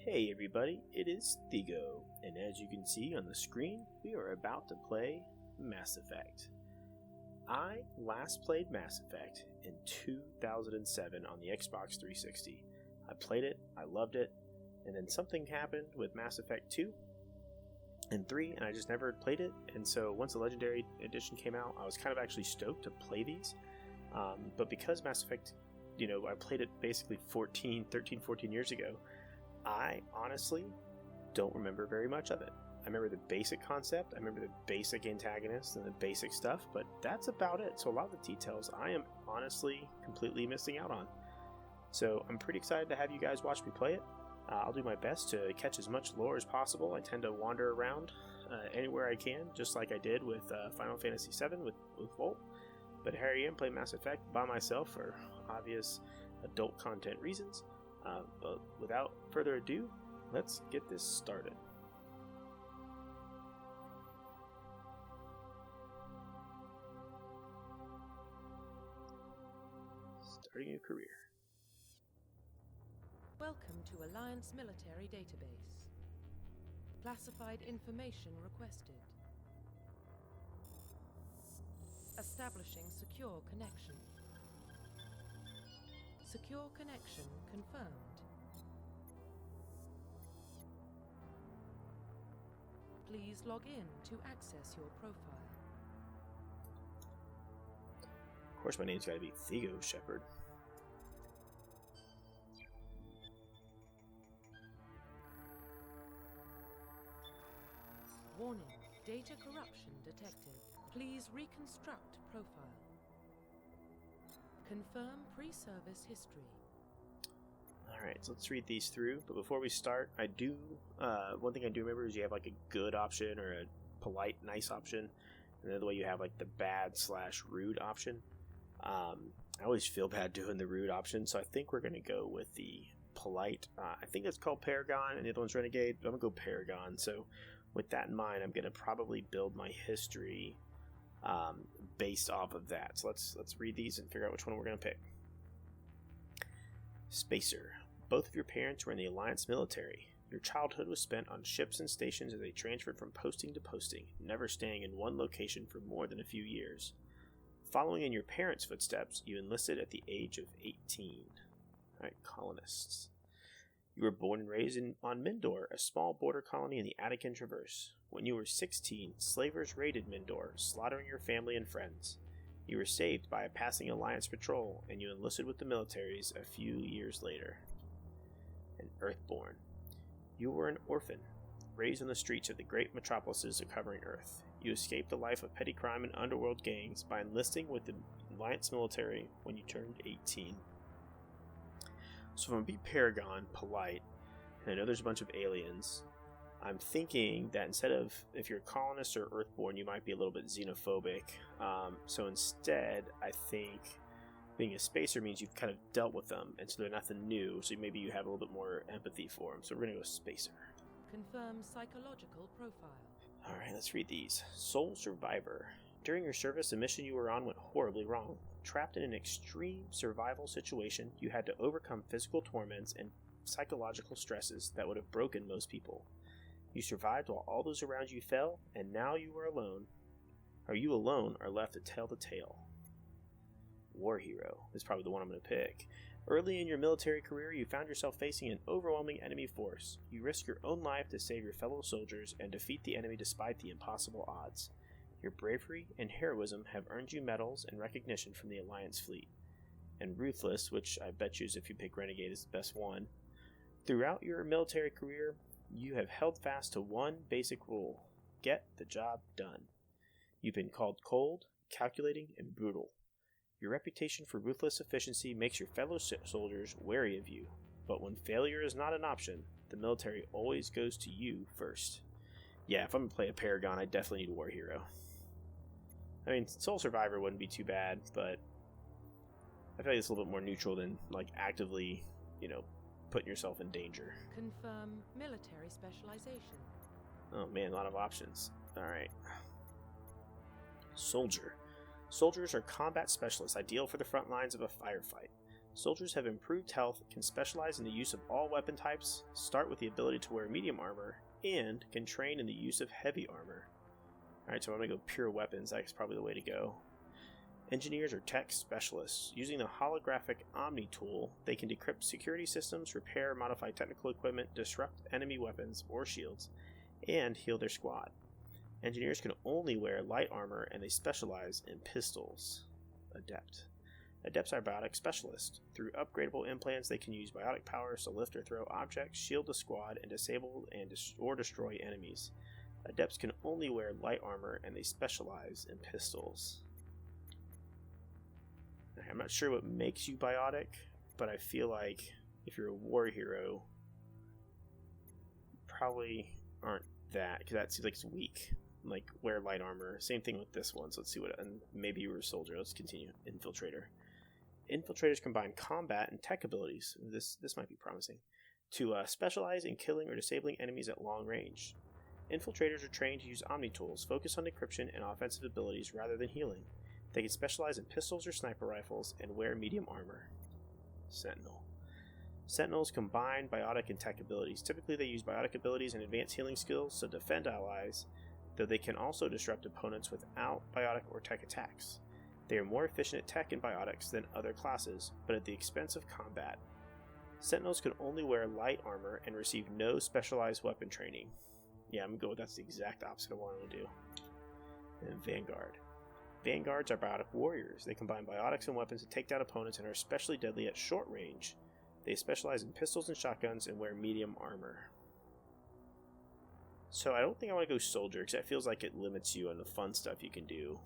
Hey everybody, it is Thego, and as you can see on the screen, we are about to play Mass Effect. I last played Mass Effect in 2007 on the Xbox 360. I played it, I loved it, and then something happened with Mass Effect 2 and 3, and I just never played it, and so once the Legendary Edition came out, I was kind of actually stoked to play these, but because Mass Effect, I played it basically 13, 14 years ago, I honestly don't remember very much of it. I remember the basic concept, I remember the basic antagonist and the basic stuff, but that's about it. So a lot of the details I am honestly completely missing out on. So I'm pretty excited to have you guys watch me play it. I'll do my best to catch as much lore as possible. I tend to wander around anywhere I can, just like I did with Final Fantasy VII with Volt. But here I am playing Mass Effect by myself for obvious adult content reasons. But without further ado, let's get this started. Starting a career. Welcome to Alliance Military Database. Classified information requested. Establishing secure connection. Secure connection confirmed. Please log in to access your profile. Of course, my name's got to be Thego Shepard. Warning, data corruption detected. Please reconstruct profile. Confirm pre-service history. Alright, so let's read these through, but before we start, one thing I do remember is you have like a good option or a polite, nice option, and the other way you have like the bad/rude option. I always feel bad doing the rude option, so I think we're going to go with the polite. I think it's called Paragon, and the other one's Renegade, but I'm going to go Paragon, so with that in mind, I'm going to probably build my history based off of that. So let's read these and figure out which one we're going to pick. Spacer. Both of your parents were in the Alliance military. Your childhood was spent on ships and stations as they transferred from posting to posting, never staying in one location for more than a few years. Following in your parents' footsteps, you enlisted at the age of 18. Alright, colonists. You were born and raised on Mindor, a small border colony in the Attican Traverse. When you were 16, slavers raided Mindor, slaughtering your family and friends. You were saved by a passing Alliance patrol, and you enlisted with the militaries a few years later. And Earthborn. You were an orphan, raised on the streets of the great metropolises covering Earth. You escaped the life of petty crime and underworld gangs by enlisting with the Alliance military when you turned 18. So if I'm going to be Paragon, polite, and I know there's a bunch of aliens, I'm thinking that instead of, if you're a colonist or Earthborn, you might be a little bit xenophobic. So instead, I think being a spacer means you've kind of dealt with them, and so they're nothing new, so maybe you have a little bit more empathy for them. So we're going to go spacer. Confirm psychological profile. Alright, let's read these. Sole Survivor. During your service, the mission you were on went horribly wrong. Trapped in an extreme survival situation, you had to overcome physical torments and psychological stresses that would have broken most people. You survived while all those around you fell, and now you are alone. Or you alone are left to tell the tale. War Hero is probably the one I'm going to pick. Early in your military career, you found yourself facing an overwhelming enemy force. You risked your own life to save your fellow soldiers and defeat the enemy despite the impossible odds. Your bravery and heroism have earned you medals and recognition from the Alliance fleet. And Ruthless, which I bet you is if you pick Renegade is the best one. Throughout your military career, you have held fast to one basic rule: get the job done. You've been called cold, calculating, and brutal. Your reputation for ruthless efficiency makes your fellow soldiers wary of you, but when failure is not an option, the military always goes to you first. Yeah, if I'm going to play a Paragon, I definitely need a War Hero. I mean, Sole Survivor wouldn't be too bad, but I feel like it's a little bit more neutral than, like, actively, putting yourself in danger. Confirm military specialization. Oh man, a lot of options. Alright. Soldier. Soldiers are combat specialists ideal for the front lines of a firefight. Soldiers have improved health, can specialize in the use of all weapon types, start with the ability to wear medium armor, and can train in the use of heavy armor. Alright, so I'm going to go pure weapons. That's probably the way to go. Engineers are tech specialists. Using the holographic Omni tool, they can decrypt security systems, repair, modify technical equipment, disrupt enemy weapons or shields, and heal their squad. Engineers can only wear light armor, and they specialize in pistols. Adept. Adepts are biotic specialists. Through upgradable implants, they can use biotic powers to lift or throw objects, shield the squad, and disable or destroy enemies. Adepts can only wear light armor, and they specialize in pistols. I'm not sure what makes you biotic, but I feel like if you're a war hero, you probably aren't that, because that seems like it's weak. Like, wear light armor. Same thing with this one, so let's see what, and maybe you were a soldier. Let's continue. Infiltrator. Infiltrators combine combat and tech abilities, this might be promising, to specialize in killing or disabling enemies at long range. Infiltrators are trained to use Omni tools, focus on decryption and offensive abilities rather than healing. They can specialize in pistols or sniper rifles and wear medium armor. Sentinel. Sentinels combine biotic and tech abilities. Typically they use biotic abilities and advanced healing skills to defend allies, though they can also disrupt opponents without biotic or tech attacks. They are more efficient at tech and biotics than other classes, but at the expense of combat. Sentinels can only wear light armor and receive no specialized weapon training. Yeah, I'm going to go with that's the exact opposite of what I want to do. And Vanguard. Vanguards are biotic warriors. They combine biotics and weapons to take down opponents and are especially deadly at short range. They specialize in pistols and shotguns and wear medium armor. So I don't think I want to go soldier, because that feels like it limits you on the fun stuff you can do.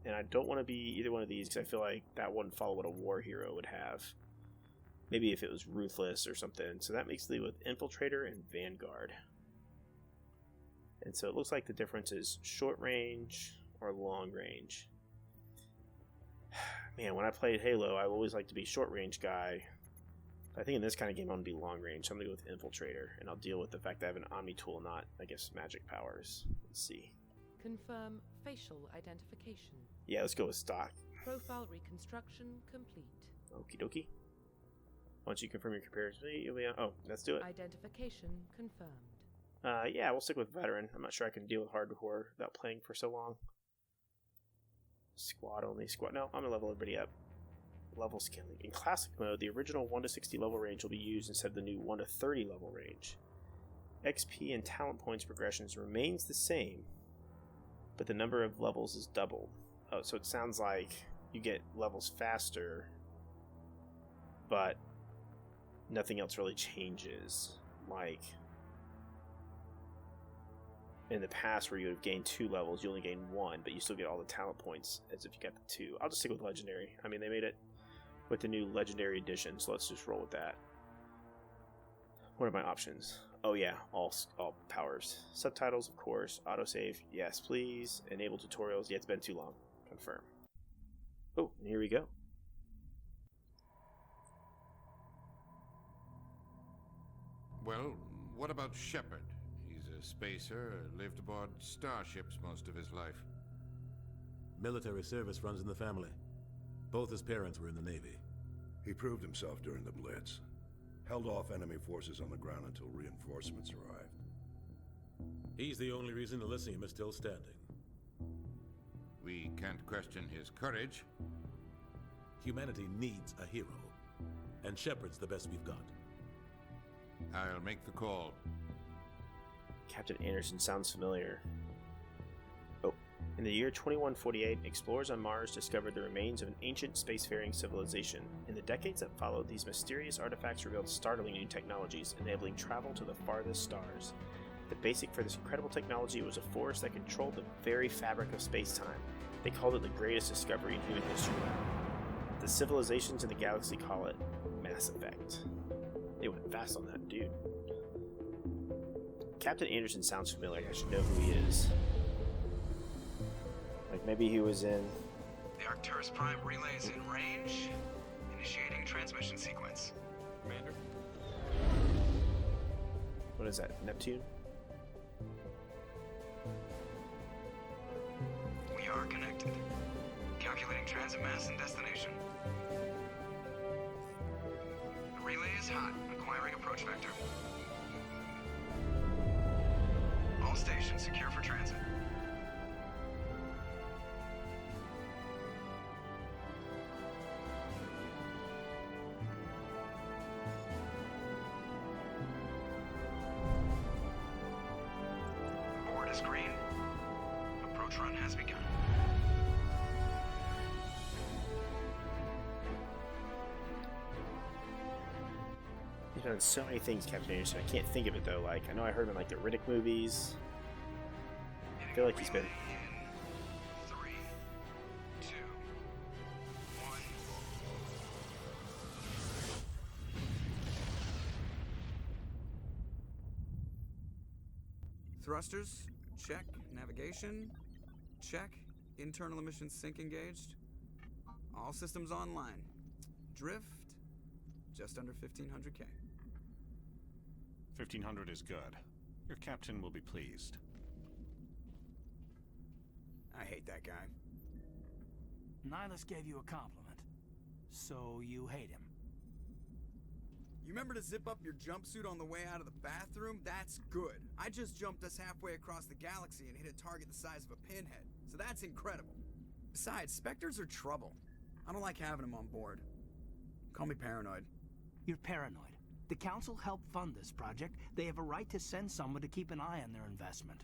And I don't want to be either one of these, because I feel like that wouldn't follow what a war hero would have. Maybe if it was ruthless or something. So that makes me leave with Infiltrator and Vanguard. And so it looks like the difference is short range or long range. Man, when I played Halo, I always liked to be short range guy. I think in this kind of game I'm going to be long range, so I'm going to go with Infiltrator, and I'll deal with the fact that I have an Omni tool, not, I guess, magic powers. Let's see. Confirm facial identification. Yeah, let's go with stock. Profile reconstruction complete. Okie dokie. Once you confirm your comparison, you'll be on. Oh, let's do it. Identification confirmed. Yeah, we'll stick with veteran. I'm not sure I can deal with hardcore without playing for so long. Squad only. Squad. No, I'm going to level everybody up. Level scaling. In classic mode, the original 1 to 60 level range will be used instead of the new 1 to 30 level range. XP and talent points progressions remains the same, but the number of levels is doubled. Oh, so it sounds like you get levels faster, but nothing else really changes. Like in the past where you would have gained 2 levels, you only gain 1, but you still get all the talent points as if you got the 2. I'll just stick with legendary. I mean, they made it with the new legendary edition, so let's just roll with that. What are my options? Oh yeah, all powers. Subtitles, of course. Autosave, yes please. Enable tutorials, yeah, it's been too long. Confirm. Oh, and here we go. Well, what about Shepard? He's a spacer, lived aboard starships most of his life. Military service runs in the family. Both his parents were in the Navy. He proved himself during the Blitz. Held off enemy forces on the ground until reinforcements arrived. He's the only reason Elysium is still standing. We can't question his courage. Humanity needs a hero, and Shepard's the best we've got. I'll make the call. Captain Anderson sounds familiar. Oh, in the year 2148, explorers on Mars discovered the remains of an ancient spacefaring civilization. In the decades that followed, these mysterious artifacts revealed startling new technologies, enabling travel to the farthest stars. The basic for this incredible technology was a force that controlled the very fabric of space-time. They called it the greatest discovery in human history. The civilizations in the galaxy call it Mass Effect. They went fast on that, dude. Captain Anderson sounds familiar. I should know who he is. Like maybe he was in... The Arcturus Prime relay's in range. Initiating transmission sequence. Commander? What is that? Neptune? We are connected. Calculating transit mass and destination. is hot. Acquiring approach vector. All stations secure for transit. Board is green. Approach run has begun. He's done so many things, Captain Anderson. I can't think of it though. Like, I know I heard him in like the Riddick movies. I feel like he's been. In 3, 2, 1. Thrusters, check. Navigation, check. Internal emissions sync engaged. All systems online. Drift, just under 1500K. 1500 is good. Your captain will be pleased. I hate that guy. Nihilus gave you a compliment, so you hate him. You remember to zip up your jumpsuit on the way out of the bathroom? That's good. I just jumped us halfway across the galaxy and hit a target the size of a pinhead, so that's incredible. Besides, Spectres are trouble. I don't like having them on board. Call me paranoid. You're paranoid. The Council helped fund this project. They have a right to send someone to keep an eye on their investment.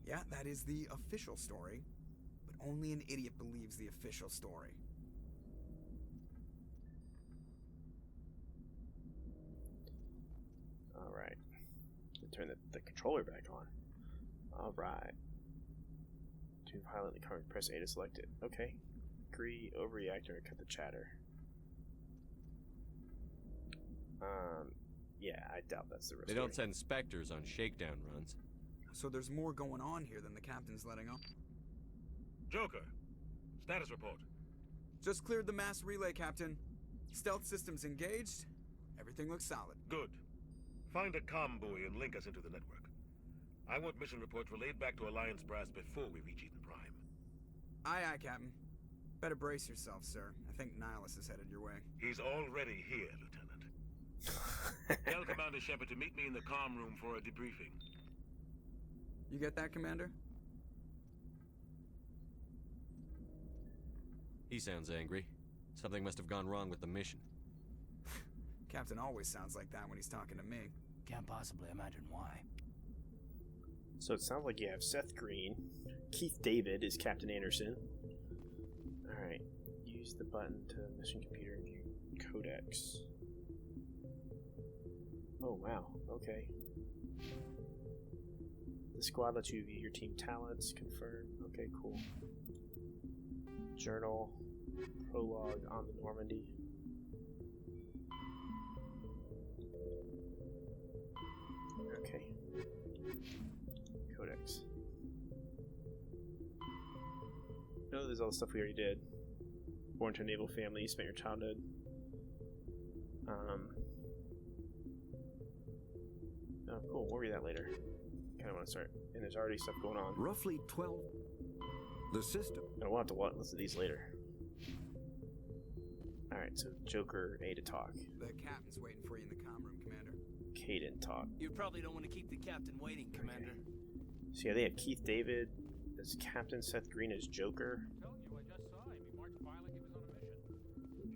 Yeah, that is the official story. But only an idiot believes the official story. Alright. Turn the controller back on. Alright. To violently current, press A to select it. Okay. Agree, overreact, or cut the chatter. Yeah, I doubt that's the risk. They don't send Spectres on shakedown runs. So there's more going on here than the captain's letting on. Joker, status report. Just cleared the mass relay, Captain. Stealth systems engaged. Everything looks solid. Good. Find a comm buoy and link us into the network. I want mission reports relayed back to Alliance brass before we reach Eden Prime. Aye, aye, Captain. Better brace yourself, sir. I think Nihilus is headed your way. He's already here, Lieutenant. Tell Commander Shepard to meet me in the comm room for a debriefing. You get that, Commander? He sounds angry. Something must have gone wrong with the mission. Captain always sounds like that when he's talking to me. Can't possibly imagine why. So it sounds like you have Seth Green. Keith David is Captain Anderson. Alright. Use the button to mission computer and view codex. Oh, wow. Okay. The squad lets you view your team talents. Confirm. Okay, cool. Journal. Prologue on the Normandy. Okay. Codex. No, there's all the stuff we already did. Born to a naval family, spent your childhood. Oh, cool. We'll read that later. Kind of want to start. And there's already stuff going on. Roughly 12. The system. And we'll have to listen to these later. Alright, so Joker, A to talk. The captain's waiting for you in the comm room, Commander. Caden talk. You probably don't want to keep the captain waiting, Commander. Okay. So yeah, they have Keith David as Captain, Seth Green as Joker. I'm telling you, I just saw him. He marched by like he was on a mission.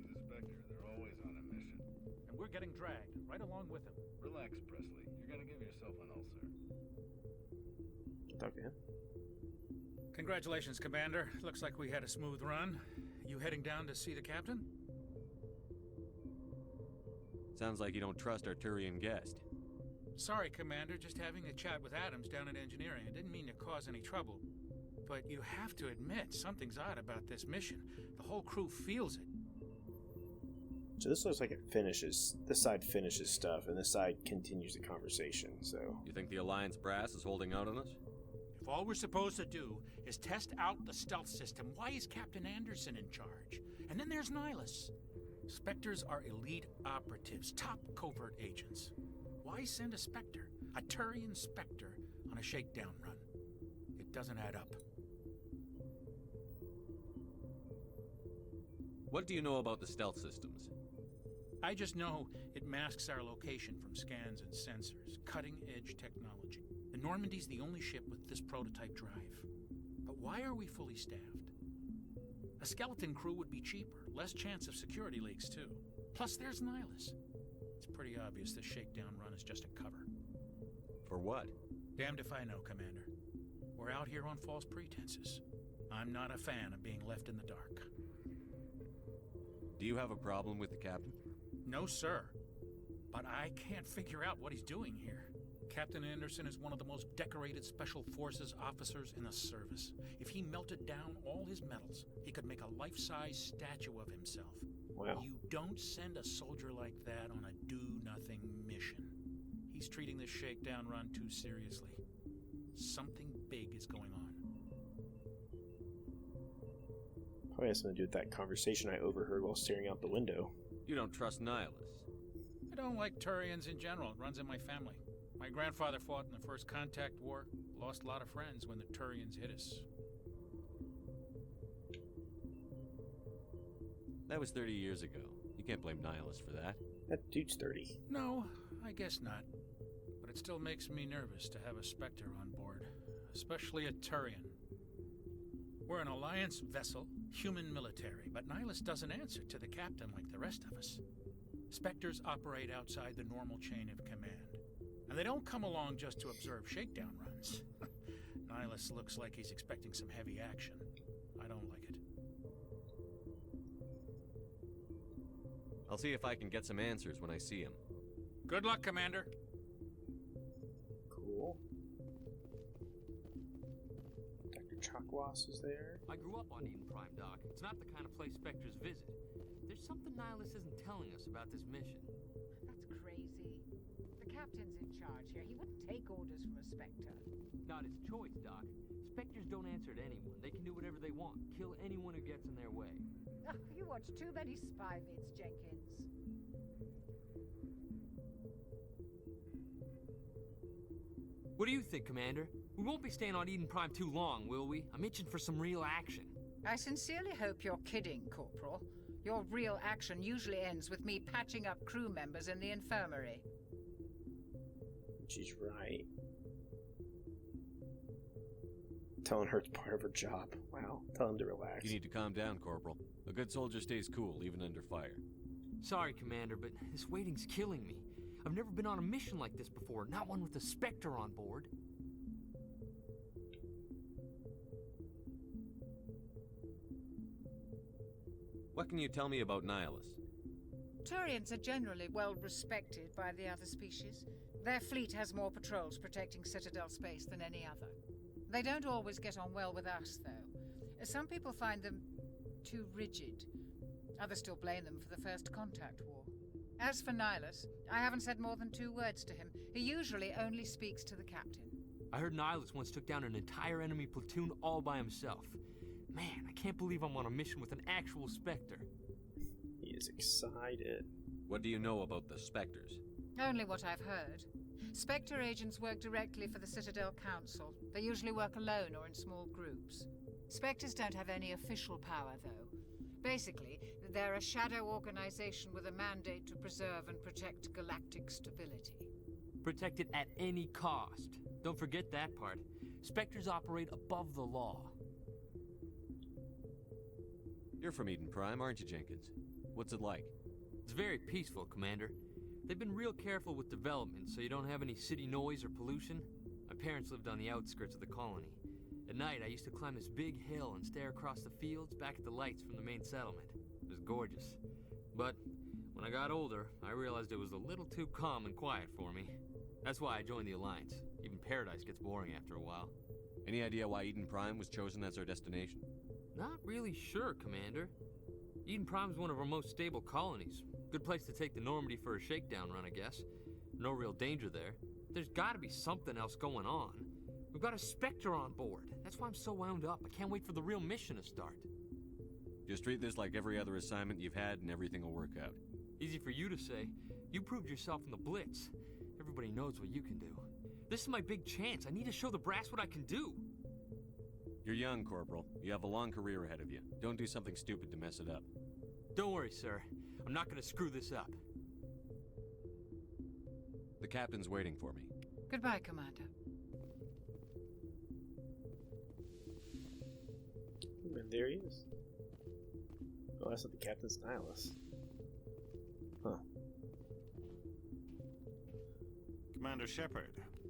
He's a Spectre. They're always on a mission. And we're getting dragged right along with him. Relax, Presley. You're gonna give yourself an ulcer. Talk to him. Congratulations, Commander. Looks like we had a smooth run. You heading down to see the captain? Sounds like you don't trust our Turian guest. Sorry, Commander. Just having a chat with Adams down at engineering. I didn't mean to cause any trouble. But you have to admit, something's odd about this mission. The whole crew feels it. So this looks like it finishes. This side finishes stuff, and this side continues the conversation, so... You think the Alliance brass is holding out on us? If all we're supposed to do is test out the stealth system, why is Captain Anderson in charge? And then there's Nihilus. Spectres are elite operatives, top covert agents. Why send a Spectre, a Turian Spectre, on a shakedown run? It doesn't add up. What do you know about the stealth systems? I just know it masks our location from scans and sensors. Cutting-edge technology. The Normandy's the only ship with this prototype drive. But why are we fully staffed? A skeleton crew would be cheaper, less chance of security leaks too. Plus there's Nihilus. It's pretty obvious this shakedown run is just a cover. For what? Damned if I know, Commander. We're out here on false pretenses. I'm not a fan of being left in the dark. Do you have a problem with the captain? No, sir. But I can't figure out what he's doing here. Captain Anderson is one of the most decorated Special Forces officers in the service. If he melted down all his medals, he could make a life-size statue of himself. Wow. You don't send a soldier like that on a do-nothing mission. He's treating this shakedown run too seriously. Something big is going on. Probably has something to do with that conversation I overheard while staring out the window. You don't trust Nihilus. I don't like Turians in general. It runs in my family. My grandfather fought in the First Contact War. Lost a lot of friends when the Turians hit us. That was 30 years ago. You can't blame Nihilus for that. That dude's 30. No, I guess not. But it still makes me nervous to have a Spectre on board. Especially a Turian. We're an Alliance vessel, human military, but Nihilus doesn't answer to the captain like the rest of us. Spectres operate outside the normal chain of command. And they don't come along just to observe shakedown runs. Nihilus looks like he's expecting some heavy action. I don't like it. I'll see if I can get some answers when I see him. Good luck, Commander. Cool. Dr. Chakwas is there. I grew up on Eden Prime, Doc. It's not the kind of place Spectres visit. There's something Nihilus isn't telling us about this mission. That's crazy. The captain's in charge here. He wouldn't take orders from a Spectre. Not his choice, Doc. Spectres don't answer to anyone. They can do whatever they want. Kill anyone who gets in their way. Oh, you watch too many spy vids, Jenkins. What do you think, Commander? We won't be staying on Eden Prime too long, will we? I'm itching for some real action. I sincerely hope you're kidding, Corporal. Your real action usually ends with me patching up crew members in the infirmary. She's right. Telling her it's part of her job. Wow. Tell him to relax. You need to calm down, Corporal. A good soldier stays cool, even under fire. Sorry, Commander, but this waiting's killing me. I've never been on a mission like this before, not one with a Spectre on board. What can you tell me about Nihilus? Turians are generally well respected by the other species. Their fleet has more patrols protecting Citadel space than any other. They don't always get on well with us, though. Some people find them too rigid. Others still blame them for the First Contact War. As for Nihilus, I haven't said more than 2 words to him. He usually only speaks to the captain. I heard Nihilus once took down an entire enemy platoon all by himself. Man, I can't believe I'm on a mission with an actual Spectre. He is excited. What do you know about the Spectres? Only what I've heard. Spectre agents work directly for the Citadel Council. They usually work alone or in small groups. Spectres don't have any official power, though. Basically, they're a shadow organization with a mandate to preserve and protect galactic stability. Protect it at any cost. Don't forget that part. Spectres operate above the law. You're from Eden Prime, aren't you, Jenkins? What's it like? It's very peaceful, Commander. They've been real careful with development, so you don't have any city noise or pollution. My parents lived on the outskirts of the colony. At night, I used to climb this big hill and stare across the fields back at the lights from the main settlement. It was gorgeous. But when I got older, I realized it was a little too calm and quiet for me. That's why I joined the Alliance. Even Paradise gets boring after a while. Any idea why Eden Prime was chosen as our destination? Not really sure, Commander. Eden Prime's one of our most stable colonies. Good place to take the Normandy for a shakedown run, I guess. No real danger there. There's gotta be something else going on. We've got a Spectre on board. That's why I'm so wound up. I can't wait for the real mission to start. Just treat this like every other assignment you've had and everything will work out. Easy for you to say. You proved yourself in the Blitz. Everybody knows what you can do. This is my big chance. I need to show the brass what I can do. You're young, Corporal. You have a long career ahead of you. Don't do something stupid to mess it up. Don't worry, sir. I'm not gonna screw this up. captain's waiting for me. Goodbye, Commander. And there he is. Oh, that's not the captain's Nihilus. Huh. Commander Shepard,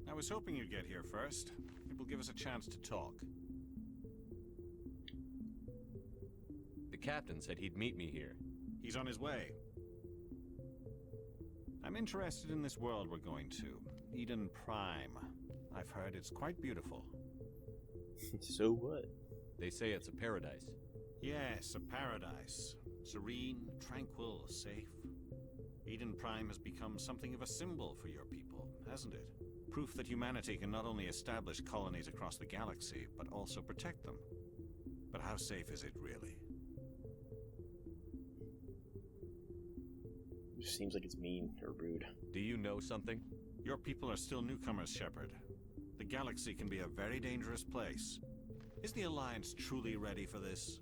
I was hoping you'd get here first. It will give us a chance to talk. The captain said he'd meet me here. He's on his way. I'm interested in this world we're going to, Eden Prime. I've heard it's quite beautiful. So what? They say it's a paradise. Yes, a paradise. Serene, tranquil, safe. Eden Prime has become something of a symbol for your people, hasn't it? Proof that humanity can not only establish colonies across the galaxy, but also protect them. But how safe is it really? It seems like it's mean or rude. Do you know something? Your people are still newcomers, Shepard. The galaxy can be a very dangerous place. Is the Alliance truly ready for this?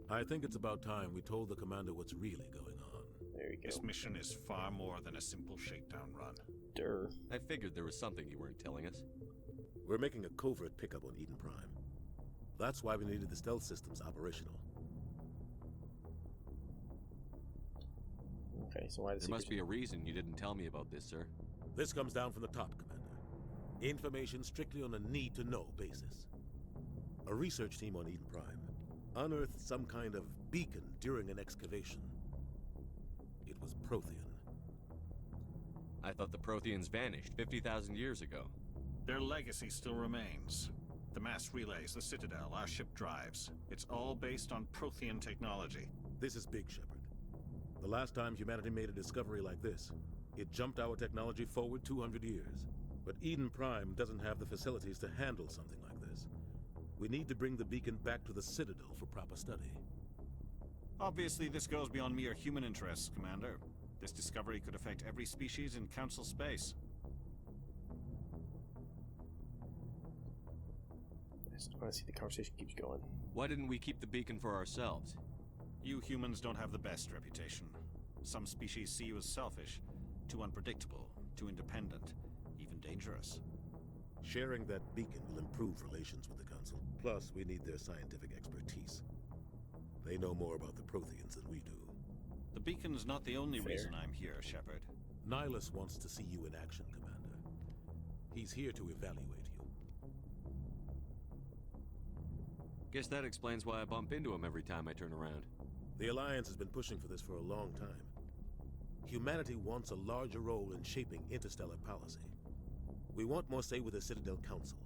I think it's about time we told the commander what's really going on. There you go. This mission is far more than a simple shakedown run. Durr. I figured there was something you weren't telling us. We're making a covert pickup on Eden Prime. That's why we needed the stealth systems operational. Okay, so why the There must be a reason you didn't tell me about this, sir. This comes down from the top, Commander. Information strictly on a need-to-know basis. A research team on Eden Prime unearthed some kind of beacon during an excavation. It was Prothean. I thought the Protheans vanished 50,000 years ago. Their legacy still remains. The mass relays, the Citadel, our ship drives. It's all based on Prothean technology. This is big, Shepard. The last time humanity made a discovery like this, it jumped our technology forward 200 years. But Eden Prime doesn't have the facilities to handle something like this. We need to bring the beacon back to the Citadel for proper study. Obviously, this goes beyond mere human interests, Commander. This discovery could affect every species in Council space. I just want to see the conversation keeps going. Why didn't we keep the beacon for ourselves? You humans don't have the best reputation. Some species see you as selfish, too unpredictable, too independent, even dangerous. Sharing that beacon will improve relations with the Council. Plus, we need their scientific expertise. They know more about the Protheans than we do. The beacon's not the only Fair. reason I'm here, Shepard. Nihilus wants to see you in action, Commander. He's here to evaluate you. Guess that explains why I bump into him every time I turn around. The Alliance has been pushing for this for a long time. Humanity wants a larger role in shaping interstellar policy. We want more say with the Citadel Council.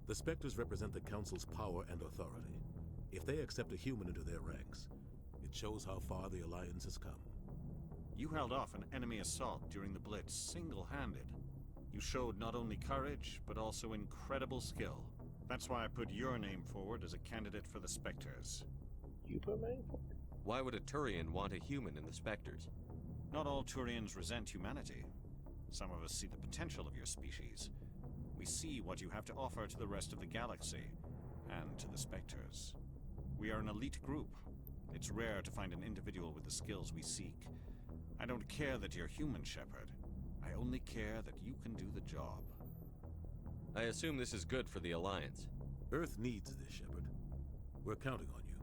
The Spectres represent the Council's power and authority. If they accept a human into their ranks, it shows how far the Alliance has come. You held off an enemy assault during the Blitz single-handed. You showed not only courage, but also incredible skill. That's why I put your name forward as a candidate for the Spectres. You put my name forward? Why would a Turian want a human in the Spectres? Not all Turians resent humanity. Some of us see the potential of your species. We see what you have to offer to the rest of the galaxy, and to the Spectres. We are an elite group. It's rare to find an individual with the skills we seek. I don't care that you're human, Shepard. I only care that you can do the job. I assume this is good for the Alliance. Earth needs this, Shepard. We're counting on you.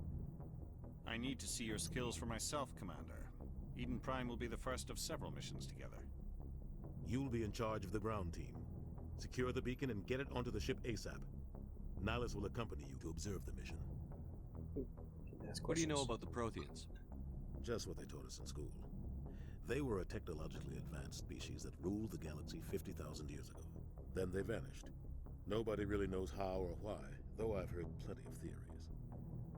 I need to see your skills for myself, Commander. Eden Prime will be the first of several missions together. You'll be in charge of the ground team. Secure the beacon and get it onto the ship ASAP. Nihilus will accompany you to observe the mission. What do you know about the Protheans? Just what they taught us in school. They were a technologically advanced species that ruled the galaxy 50,000 years ago. Then they vanished. Nobody really knows how or why, though I've heard plenty of theories.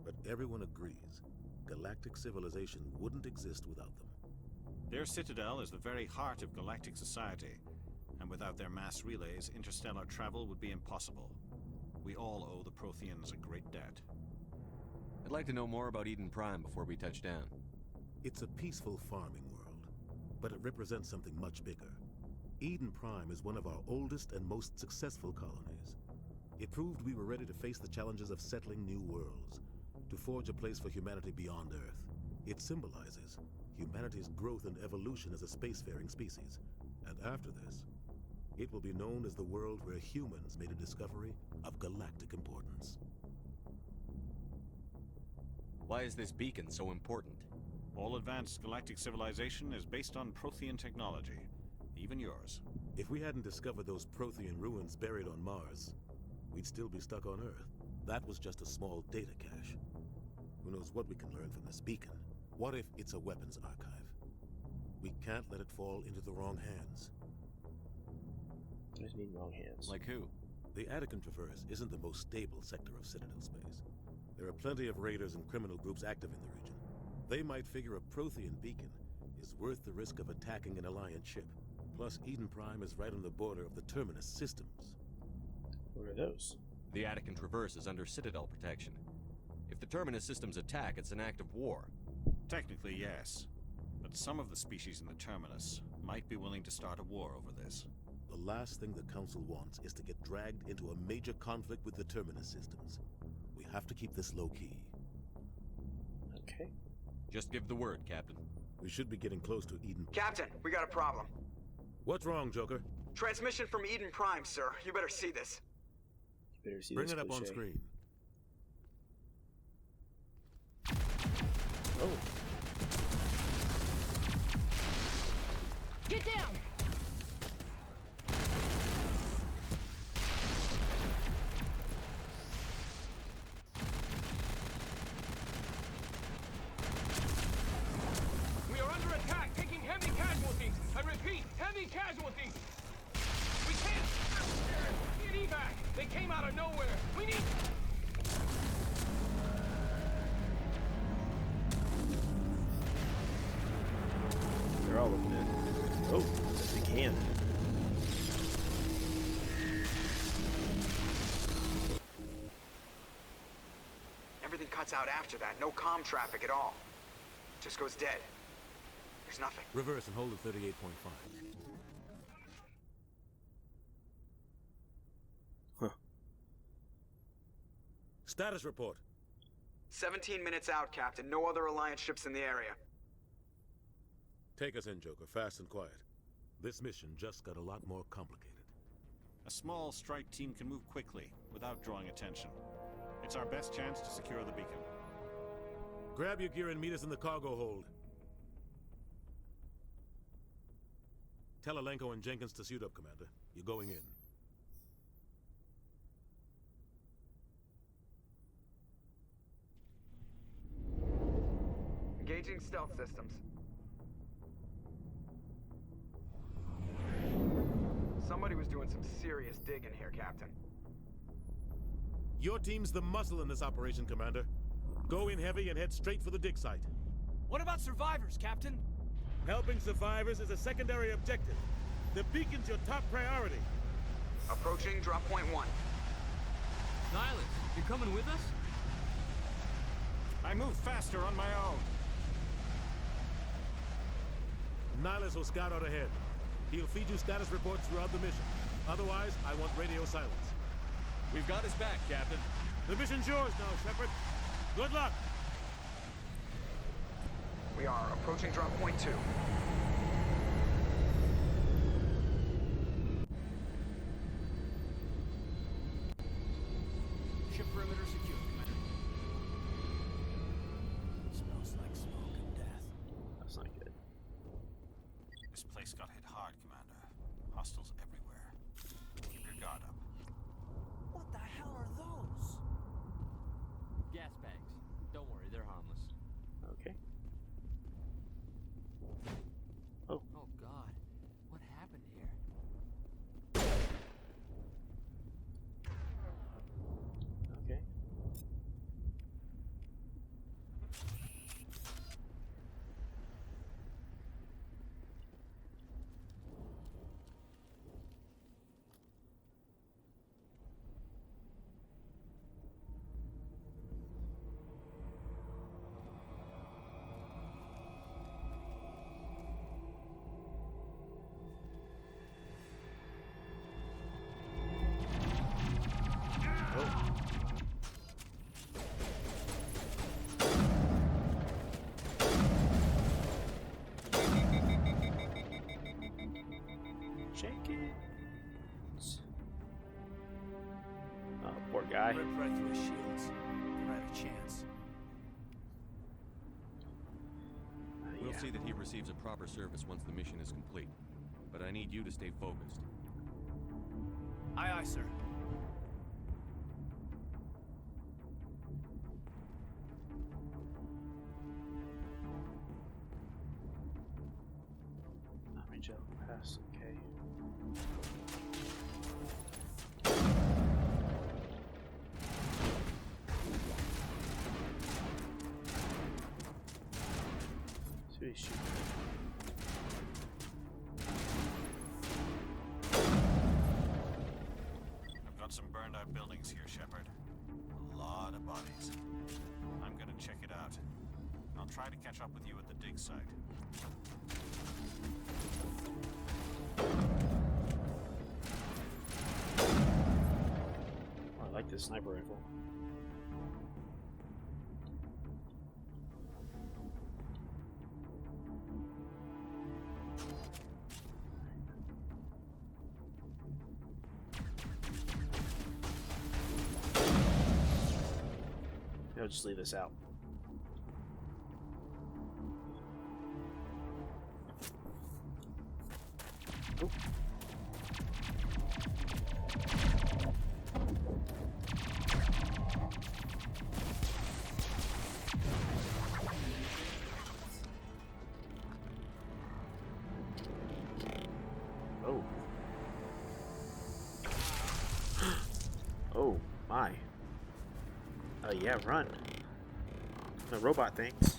But everyone agrees, galactic civilization wouldn't exist without them. Their citadel is the very heart of galactic society, and without their mass relays, interstellar travel would be impossible. We all owe the Protheans a great debt. I'd like to know more about Eden Prime before we touch down. It's a peaceful farming world, but it represents something much bigger. Eden Prime is one of our oldest and most successful colonies. It proved we were ready to face the challenges of settling new worlds, to forge a place for humanity beyond Earth. It symbolizes humanity's growth and evolution as a spacefaring species. And after this, it will be known as the world where humans made a discovery of galactic importance. Why is this beacon so important? All advanced galactic civilization is based on Prothean technology, even yours. If we hadn't discovered those Prothean ruins buried on Mars, we'd still be stuck on Earth. That was just a small data cache. Who knows what we can learn from this beacon? What if it's a weapons archive? We can't let it fall into the wrong hands. What does it mean, wrong hands? Like who? The Attican Traverse isn't the most stable sector of Citadel space. There are plenty of raiders and criminal groups active in the region. They might figure a Prothean beacon is worth the risk of attacking an Alliance ship. Plus, Eden Prime is right on the border of the Terminus systems. What are those? The Attican Traverse is under Citadel protection. If the Terminus systems attack, it's an act of war. Technically, yes. But some of the species in the Terminus might be willing to start a war over this. The last thing the Council wants is to get dragged into a major conflict with the Terminus systems. We have to keep this low-key. Okay. Just give the word, Captain. We should be getting close to Eden. Captain, we got a problem. What's wrong, Joker? Transmission from Eden Prime, sir. You better see this. You better see Bring this it up on cliche. screen. Oh. Get down! We are under attack, taking heavy casualties. I repeat, heavy casualties. We can't get evac. They came out of nowhere. We need. They're all looking at. Oh, it's a big hand. Everything cuts out after that. No comm traffic at all. Just goes dead. There's nothing. Reverse and hold at 38.5. Huh. Status report. 17 minutes out, Captain. No other Alliance ships in the area. Take us in, Joker, fast and quiet. This mission just got a lot more complicated. A small strike team can move quickly, without drawing attention. It's our best chance to secure the beacon. Grab your gear and meet us in the cargo hold. Tell Alenko and Jenkins to suit up, Commander. You're going in. Engaging stealth systems. Somebody was doing some serious digging here, Captain. Your team's the muscle in this operation, Commander. Go in heavy and head straight for the dig site. What about survivors, Captain? Helping survivors is a secondary objective. The beacon's your top priority. Approaching drop point 1. Nihilus, you coming with us? I move faster on my own. Nihilus will scout out ahead. He'll feed you status reports throughout the mission. Otherwise, I want radio silence. We've got his back, Captain. The mission's yours now, Shepard. Good luck! We are approaching drop point 2. Ship perimeter secure, Commander. Smells like smoke and death. That's not good. This place got hit hard, Commander. Hostiles everywhere. Keep your guard up. What the hell are those? Gas bags. Don't worry, they're harmless. Okay. Oh. Oh, God. What happened here? Okay. Jenkins. Oh, poor guy. Rip right through his shields. Never had a chance. We'll see that he receives a proper service once the mission is complete. But I need you to stay focused. Aye, aye, sir. Gel pass, okay. So he's shooting. I've got some burned out buildings here, Shepard. A lot of bodies. I'm gonna check it out. I'll try to catch up with you at the dig site. Oh, I like this sniper rifle. I'll just leave this out. Oh. Oh. Oh my. Yeah, run. The robot things.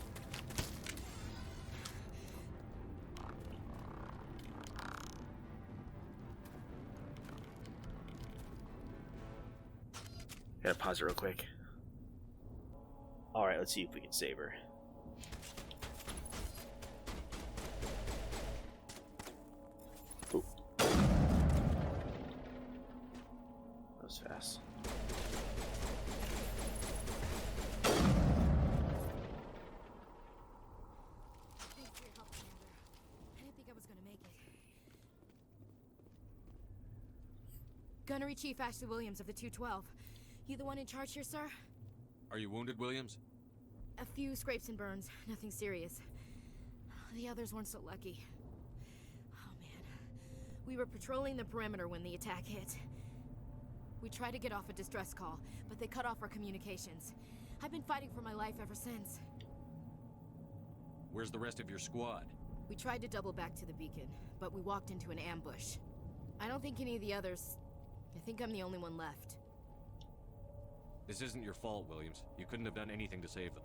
Gotta pause it real quick. Alright, let's see if we can save her. Ooh. That was fast. Thanks for your help, Commander. I didn't think I was gonna make it. Gunnery Chief Ashley Williams of the 212. You the one in charge here, sir? Are you wounded, Williams? A few scrapes and burns, nothing serious. The others weren't so lucky. Oh man. We were patrolling the perimeter when the attack hit. We tried to get off a distress call, but they cut off our communications. I've been fighting for my life ever since. Where's the rest of your squad? We tried to double back to the beacon, but we walked into an ambush. I don't think any of the others... I think I'm the only one left. This isn't your fault, Williams. You couldn't have done anything to save them.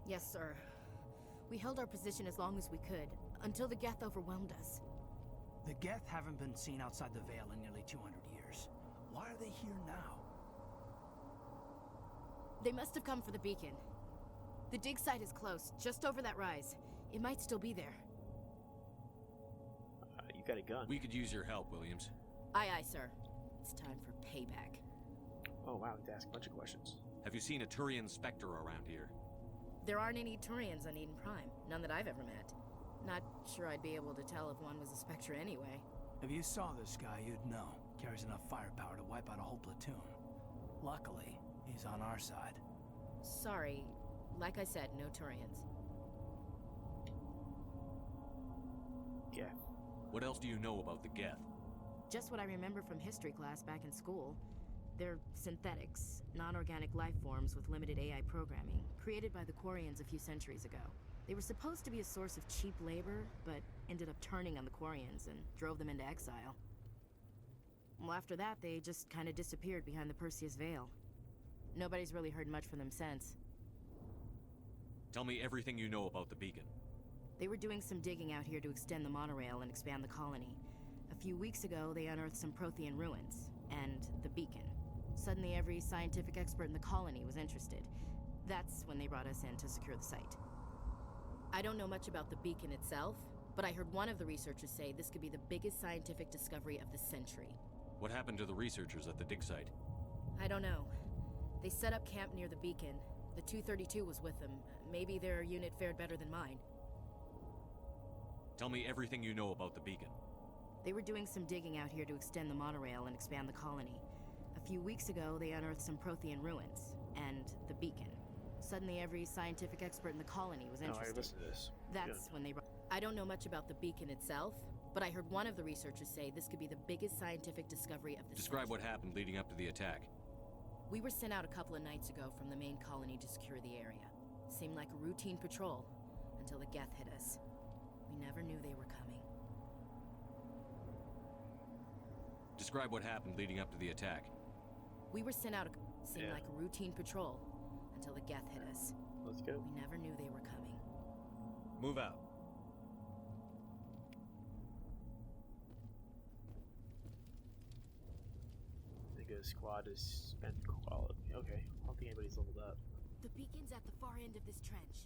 Yes, sir. We held our position as long as we could, until the Geth overwhelmed us. The Geth haven't been seen outside the Veil in nearly 200 years. Why are they here now? They must have come for the beacon. The dig site is close, just over that rise. It might still be there. You got a gun. We could use your help, Williams. Aye, aye, sir. It's time for payback. Oh wow, we have to ask a bunch of questions. Have you seen a Turian Spectre around here? There aren't any Turians on Eden Prime. None that I've ever met. Not sure I'd be able to tell if one was a Spectre anyway. If you saw this guy, you'd know. Carries enough firepower to wipe out a whole platoon. Luckily, he's on our side. Sorry. Like I said, no Turians. Geth. What else do you know about the Geth? Just what I remember from history class back in school. They're synthetics, non-organic life forms with limited AI programming, created by the Quarians a few centuries ago. They were supposed to be a source of cheap labor, but ended up turning on the Quarians and drove them into exile. Well, after that, they just kind of disappeared behind the Perseus Veil. Nobody's really heard much from them since. Tell me everything you know about the beacon. They were doing some digging out here to extend the monorail and expand the colony. A few weeks ago, they unearthed some Prothean ruins, and the beacon. Suddenly, every scientific expert in the colony was interested. That's when they brought us in to secure the site. I don't know much about the beacon itself, but I heard one of the researchers say this could be the biggest scientific discovery of the century. What happened to the researchers at the dig site? I don't know. They set up camp near the beacon. The 232 was with them. Maybe their unit fared better than mine. Tell me everything you know about the beacon. They were doing some digging out here to extend the monorail and expand the colony. A few weeks ago, they unearthed some Prothean ruins, and the beacon. Suddenly, every scientific expert in the colony was interested. I listened to this. That's when they... I don't know much about the beacon itself, but I heard one of the researchers say this could be the biggest scientific discovery of the Describe what happened leading up to the attack. We were sent out a couple of nights ago from the main colony to secure the area. Seemed like a routine patrol, until the Geth hit us. We never knew they were coming. Describe what happened leading up to the attack. We were sent out seemed like a routine patrol, until the Geth hit us. Let's go. We never knew they were coming. Move out. Thego squad is spent quality. Okay, I don't think anybody's leveled up. The beacon's at the far end of this trench.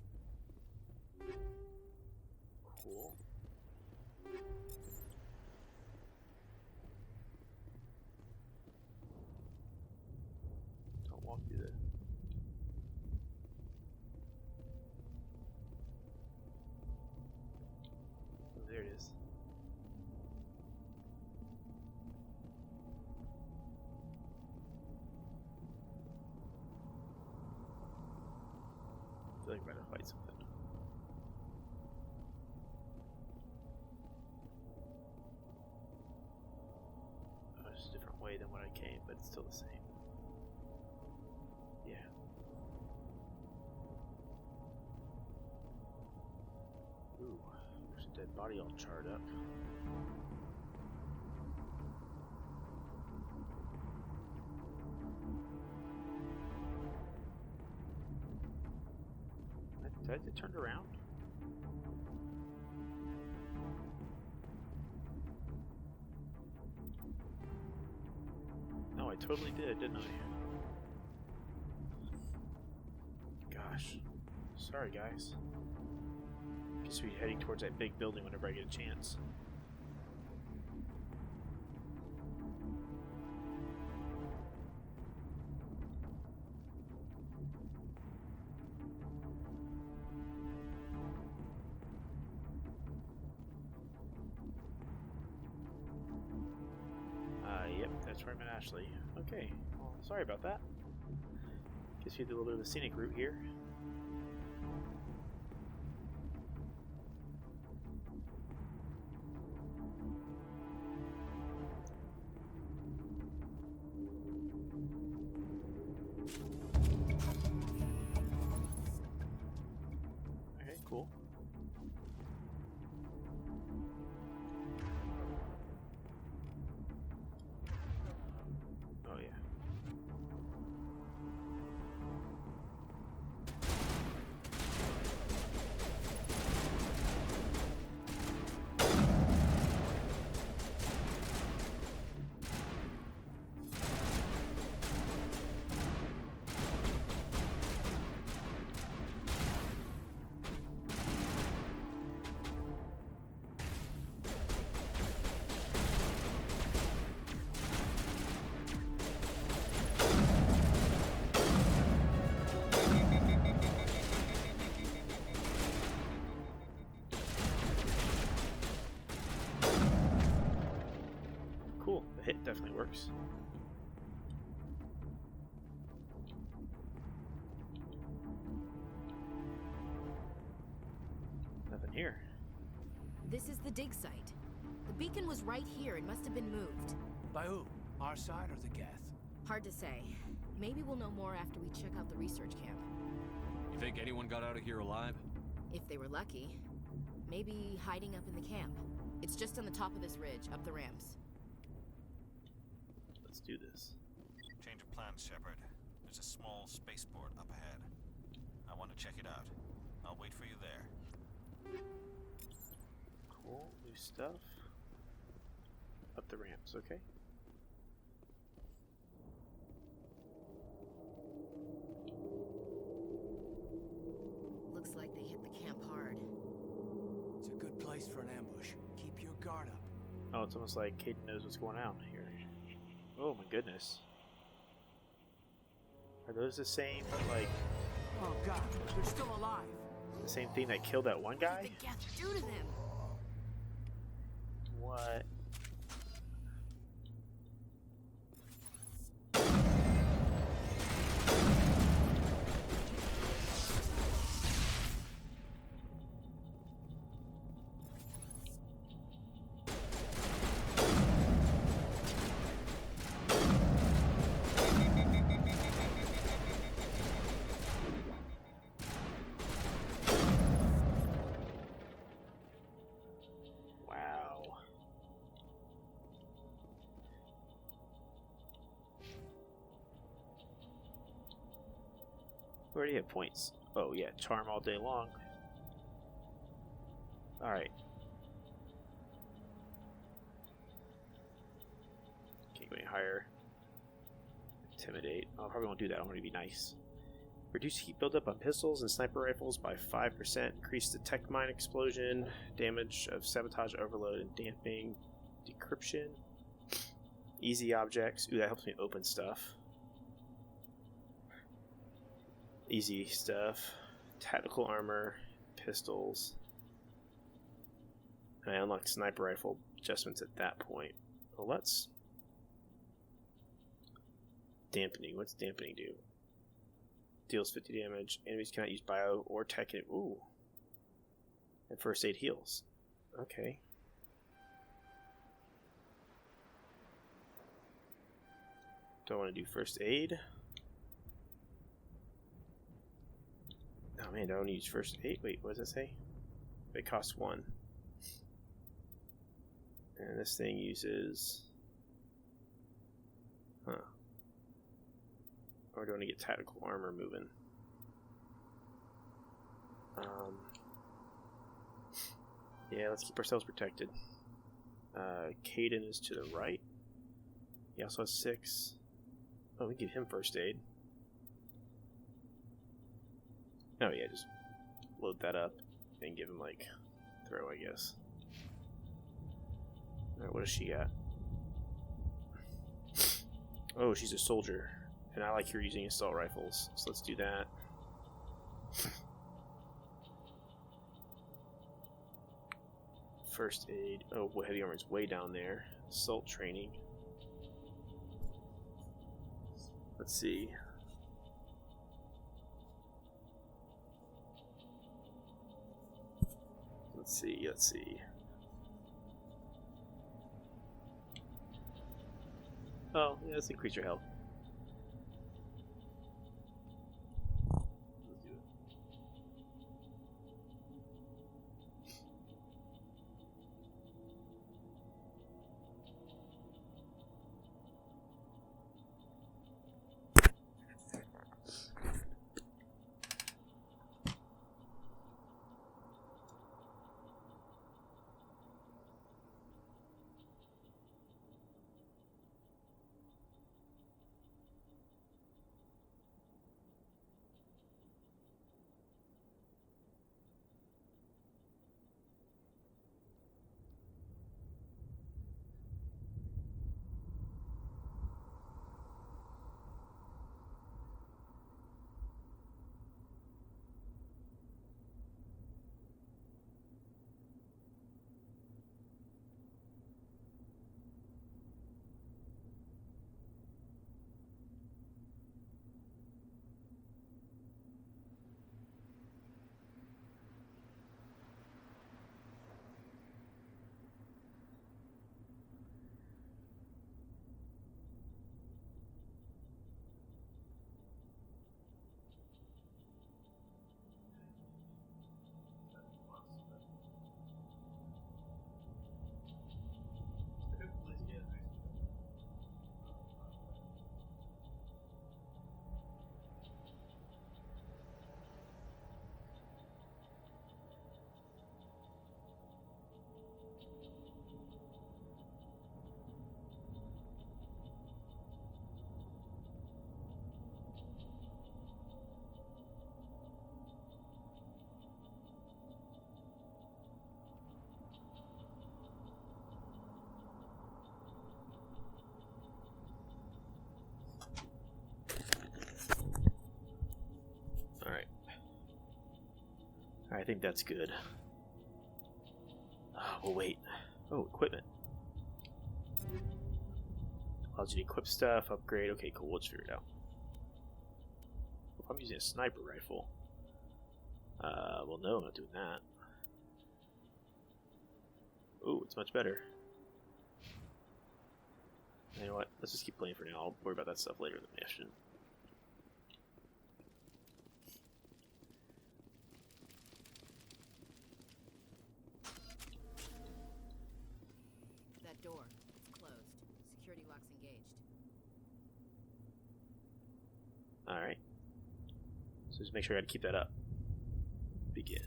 Cool. Don't walk through the... Oh, there it is. I feel like we're about to fight something. Oh, it's a different way than what I came, but it's still the same. Yeah. Ooh, there's a dead body all charred up. Did I get turned around? No, I totally did, didn't I? Gosh. Sorry, guys. Guess we'll be heading towards that big building whenever I get a chance. Yep, that's where I'm at, Ashley. Okay, well, sorry about that. Guess we did a little bit of the scenic route here. Okay, cool. Oh, yeah. Cool, the hit definitely works. Nothing here. This is the dig site. The beacon was right here. It must have been moved. By who? Our side or the Geth? Hard to say. Maybe we'll know more after we check out the research camp. You think anyone got out of here alive? If they were lucky. Maybe hiding up in the camp. It's just on the top of this ridge, up the ramps. Let's do this. Change of plans, Shepard. There's a small spaceport up ahead. I want to check it out. I'll wait for you there. Cool, new stuff. Up the ramps, okay. Looks like they hit the camp hard. It's a good place for an ambush. Keep your guard up. Oh, it's almost like Caden knows what's going on here. Oh my goodness. Are those the same, like... Oh god, they're still alive. The same thing that killed that one guy? What did the Geth do to them? What? Where do you have points? Oh yeah, charm all day long. Alright. Can't go any higher. Intimidate. Oh, I probably won't do that. I want to be nice. Reduce heat buildup on pistols and sniper rifles by 5%. Increase detect mine explosion. Damage of sabotage overload and damping. Decryption. Easy objects. Ooh, that helps me open stuff. Easy stuff. Tactical armor. Pistols. And I unlocked sniper rifle adjustments at that point. Well, let's... Dampening. What's dampening do? Deals 50 damage. Enemies cannot use bio or tech. Ooh. And first aid heals. Okay. Do I want to do first aid? Oh man, do I want to use first aid? Wait, what does it say? It costs 1. And this thing uses... Huh. Or do I want to get tactical armor moving? Yeah, let's keep ourselves protected. Caden is to the right. He also has 6. Oh, we can give him first aid. Oh yeah, just load that up and give him, like, throw, I guess. Alright, what does she got? Oh, she's a soldier. And I like her using assault rifles, so let's do that. First aid. Oh, heavy armor's way down there. Assault training. Let's see. Let's see. Oh, yeah, let's increase your health. Let's do it. I think that's good. Oh, well, wait. Oh, equipment. Allows you to equip stuff, upgrade. Okay, cool. We'll just figure it out. If I'm using a sniper rifle. Well, no, I'm not doing that. Ooh, it's much better. You know what? Let's just keep playing for now. I'll worry about that stuff later in the mission. That door. It's closed. Security lock's engaged. Alright. So just make sure I gotta keep that up. Begin.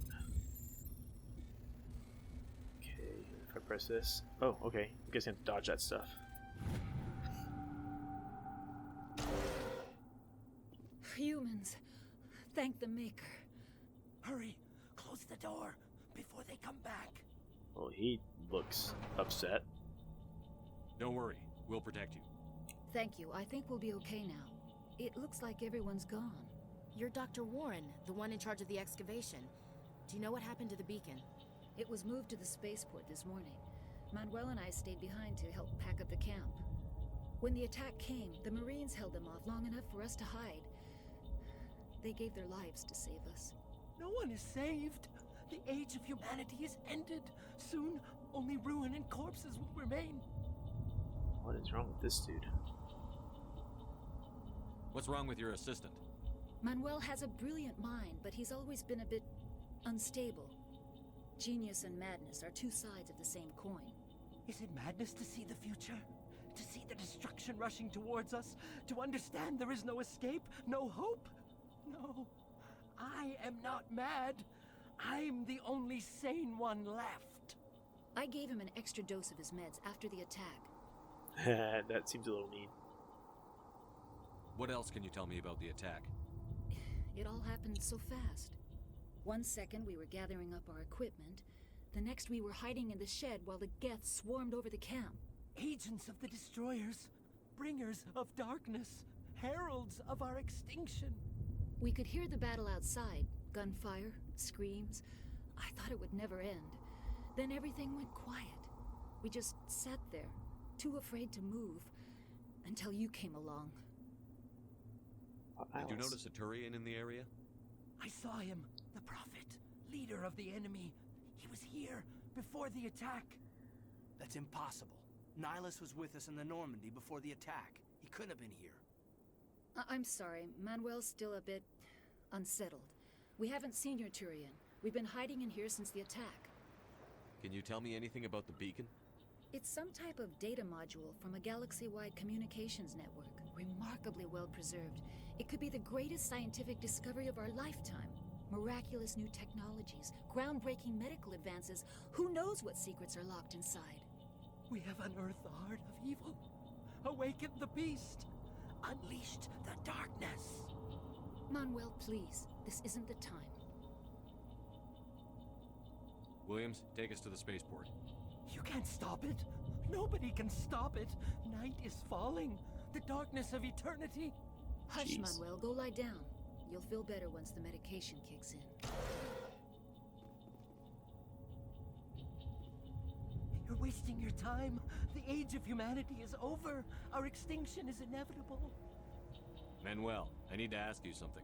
Okay, if I press this. Oh, okay. I guess I have to dodge that stuff. Humans, thank the Maker. Hurry, close the door before they come back. Well, he looks upset. Don't worry, we'll protect you. Thank you. I think we'll be okay now. It looks like everyone's gone. You're Dr. Warren, the one in charge of the excavation. Do you know what happened to the beacon? It was moved to the spaceport this morning. Manuel and I stayed behind to help pack up the camp. When the attack came, the Marines held them off long enough for us to hide. They gave their lives to save us. No one is saved. The age of humanity is ended. Soon, only ruin and corpses will remain. What is wrong with this dude? What's wrong with your assistant? Manuel has a brilliant mind, but he's always been a bit unstable. Genius and madness are two sides of the same coin. Is it madness to see the future? To see the destruction rushing towards us? To understand there is no escape? No hope? No. I am not mad. I'm the only sane one left. I gave him an extra dose of his meds after the attack. That seems a little mean. What else can you tell me about the attack? It all happened so fast. 1 second we were gathering up our equipment. The next we were hiding in the shed while the Geth swarmed over the camp. Agents of the destroyers. Bringers of darkness. Heralds of our extinction. We could hear the battle outside. Gunfire, screams. I thought it would never end. Then everything went quiet. We just sat there, too afraid to move, until you came along. Did you notice a Turian in the area? I saw him, the Prophet, leader of the enemy. He was here before the attack. That's impossible. Nihilus was with us in the Normandy before the attack. He couldn't have been here. I'm sorry, Manuel's still a bit unsettled. We haven't seen your Turian. We've been hiding in here since the attack. Can you tell me anything about the beacon? It's some type of data module from a galaxy-wide communications network, remarkably well preserved. It could be the greatest scientific discovery of our lifetime. Miraculous new technologies, groundbreaking medical advances. Who knows what secrets are locked inside? We have unearthed the heart of evil, awakened the beast, unleashed the darkness. Manuel, please, this isn't the time. Williams, take us to the spaceport. You can't stop it. Nobody can stop it. Night is falling. The darkness of eternity. Hush, Manuel, go lie down. You'll feel better once the medication kicks in. You're wasting your time. The age of humanity is over. Our extinction is inevitable. Manuel, I need to ask you something.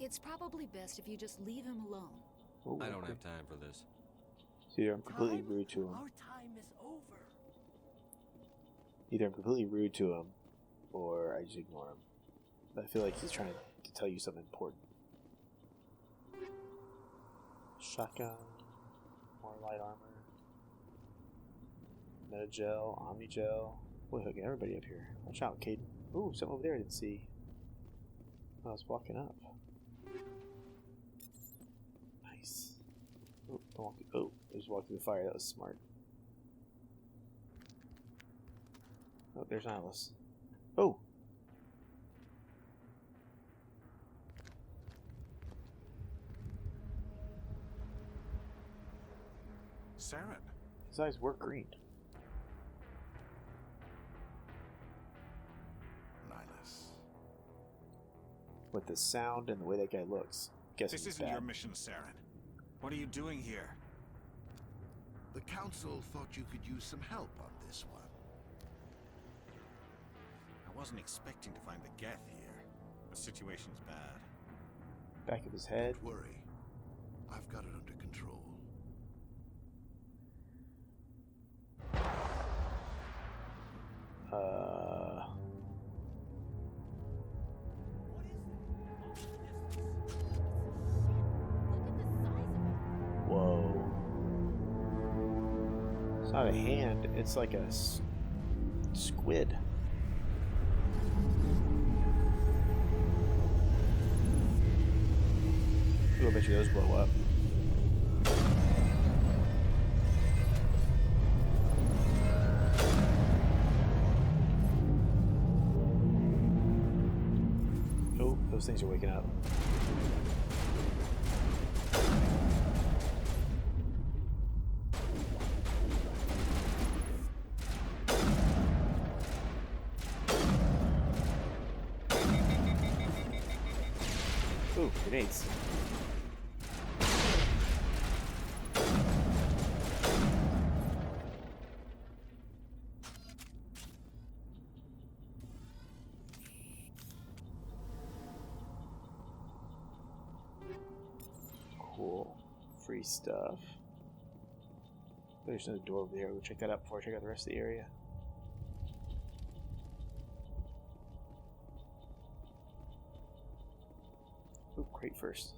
It's probably best if you just leave him alone. Oh, I don't have time for this. See, I'm completely rude to him. Our time is over. Either I'm completely rude to him, or I just ignore him. But I feel like he's trying to tell you something important. Shotgun, more light armor, Metagel, Omnigel. Boy, hooking everybody up here. Watch out, Caden. Ooh, something over there I didn't see. I was walking up. Nice. Oh, don't walk. Oh, I was walking through the fire. That was smart. Oh, there's Nihilus. Oh! Saren. His eyes were green. Nihilus. With the sound and the way that guy looks. This isn't your mission, Saren. What are you doing here? The Council thought you could use some help on this one. I wasn't expecting to find the Geth here. The situation's bad. Back of his head. Don't worry. I've got it under control. Whoa. It's not a hand, it's like a squid. Ooh, I bet you those blow up. Oh, those things are waking up. Ooh, grenades. Cool. Free stuff. There's another door over there. We'll check that out before I check out the rest of the area. Ooh, crate first.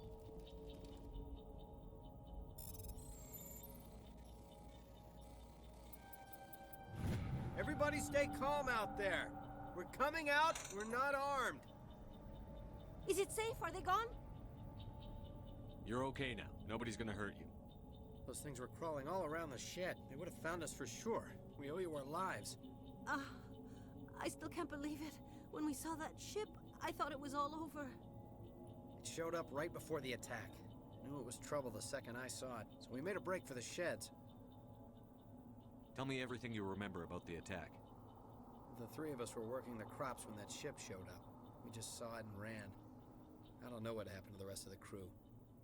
Everybody stay calm out there. We're coming out, we're not armed. Is it safe? Are they gone? You're okay now. Nobody's gonna hurt you. Those things were crawling all around the shed. They would have found us for sure. We owe you our lives. I still can't believe it. When we saw that ship, I thought it was all over. It showed up right before the attack. Knew it was trouble the second I saw it, so we made a break for the sheds. Tell me everything you remember about the attack. The three of us were working the crops when that ship showed up. We just saw it and ran. I don't know what happened to the rest of the crew.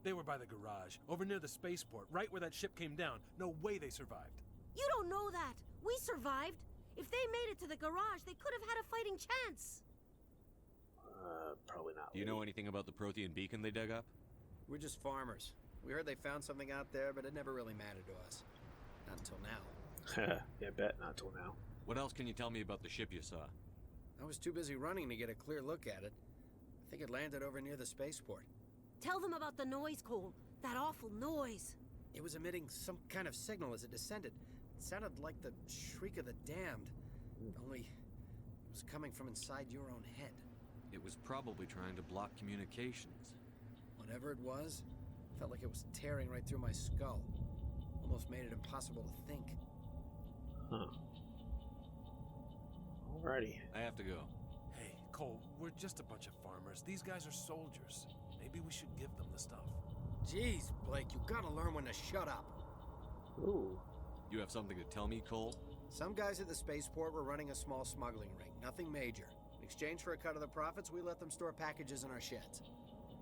They were by the garage, over near the spaceport, right where that ship came down. No way they survived. You don't know that. We survived. If they made it to the garage, they could have had a fighting chance. Probably not. Do you know anything about the Prothean beacon they dug up? We're just farmers. We heard they found something out there, but it never really mattered to us. Not until now. Yeah, I bet not till now. What else can you tell me about the ship you saw? I was too busy running to get a clear look at it. I think it landed over near the spaceport. Tell them about the noise, Cole. That awful noise. It was emitting some kind of signal as it descended. It sounded like the shriek of the damned. Only it was coming from inside your own head. It was probably trying to block communications. Whatever it was, felt like it was tearing right through my skull. Almost made it impossible to think. Huh. Alrighty. I have to go. Hey, Cole, we're just a bunch of farmers. These guys are soldiers. Maybe we should give them the stuff. Jeez, Blake, you gotta learn when to shut up. Ooh. You have something to tell me, Cole? Some guys at the spaceport were running a small smuggling ring. Nothing major. In exchange for a cut of the profits, we let them store packages in our sheds.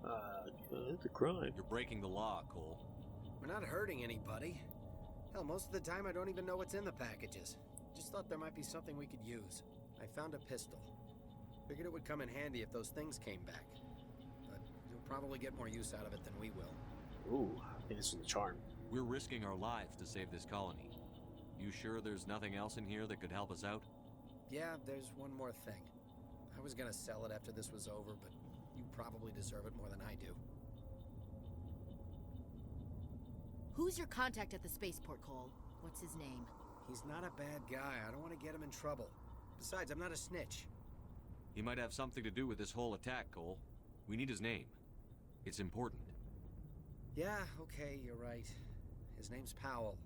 That's a crime. You're breaking the law, Cole. We're not hurting anybody. Hell, most of the time I don't even know what's in the packages. Just thought there might be something we could use. I found a pistol. Figured it would come in handy if those things came back. But you'll probably get more use out of it than we will. Ooh, I think this is the charm. We're risking our lives to save this colony. You sure there's nothing else in here that could help us out? Yeah, there's one more thing. I was gonna sell it after this was over, but you probably deserve it more than I do. Who's your contact at the spaceport, Cole? What's his name? He's not a bad guy. I don't want to get him in trouble. Besides, I'm not a snitch. He might have something to do with this whole attack, Cole. We need his name. It's important. Yeah, okay, you're right. His name's Powell.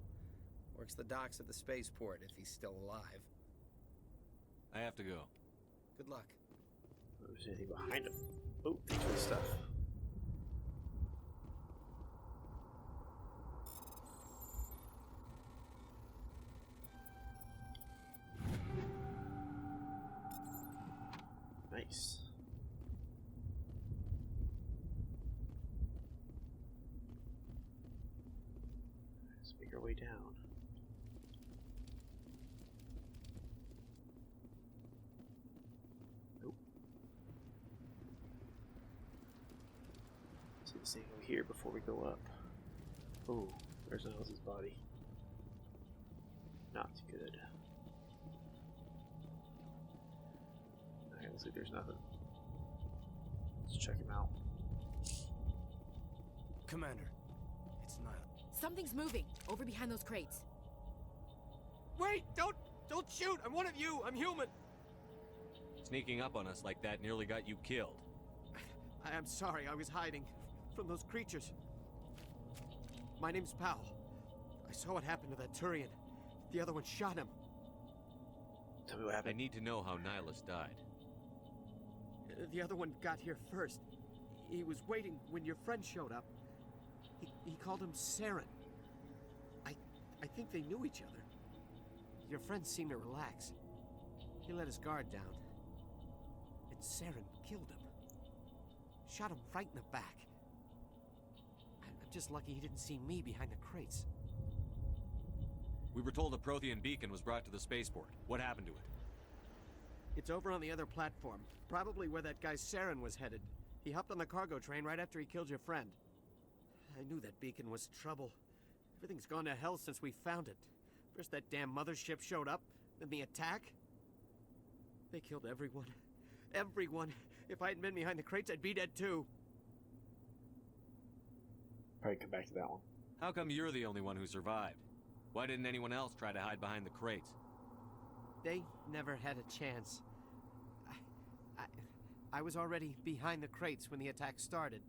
Works the docks at the spaceport, if he's still alive. I have to go. Good luck. There's anything behind him. Oh, thanks for the stuff. Nice. Let's make our way down. Nope. See this thing over here before we go up. Oh, there's Niles' body. Not good. Okay, looks like there's nothing. Let's check him out. Commander, it's Niles. Something's moving over behind those crates. Wait! Don't shoot! I'm one of you! I'm human! Sneaking up on us like that nearly got you killed. I'm sorry, I was hiding. from those creatures. My name's Powell. I saw what happened to that Turian. The other one shot him. Tell me what happened. I need to know how Nihilus died. The other one got here first. He was waiting when your friend showed up. He called him Saren. I think they knew each other. Your friend seemed to relax. He let his guard down. And Saren killed him. Shot him right in the back. I'm just lucky he didn't see me behind the crates. We were told a Prothean beacon was brought to the spaceport. What happened to it? It's over on the other platform. Probably where that guy Saren was headed. He hopped on the cargo train right after he killed your friend. I knew that beacon was trouble. Everything's gone to hell since we found it. First that damn mothership showed up, then the attack. They killed everyone. Everyone. If I hadn't been behind the crates, I'd be dead too. Probably come back to that one. How come you're the only one who survived? Why didn't anyone else try to hide behind the crates? They never had a chance. I was already behind the crates when the attack started.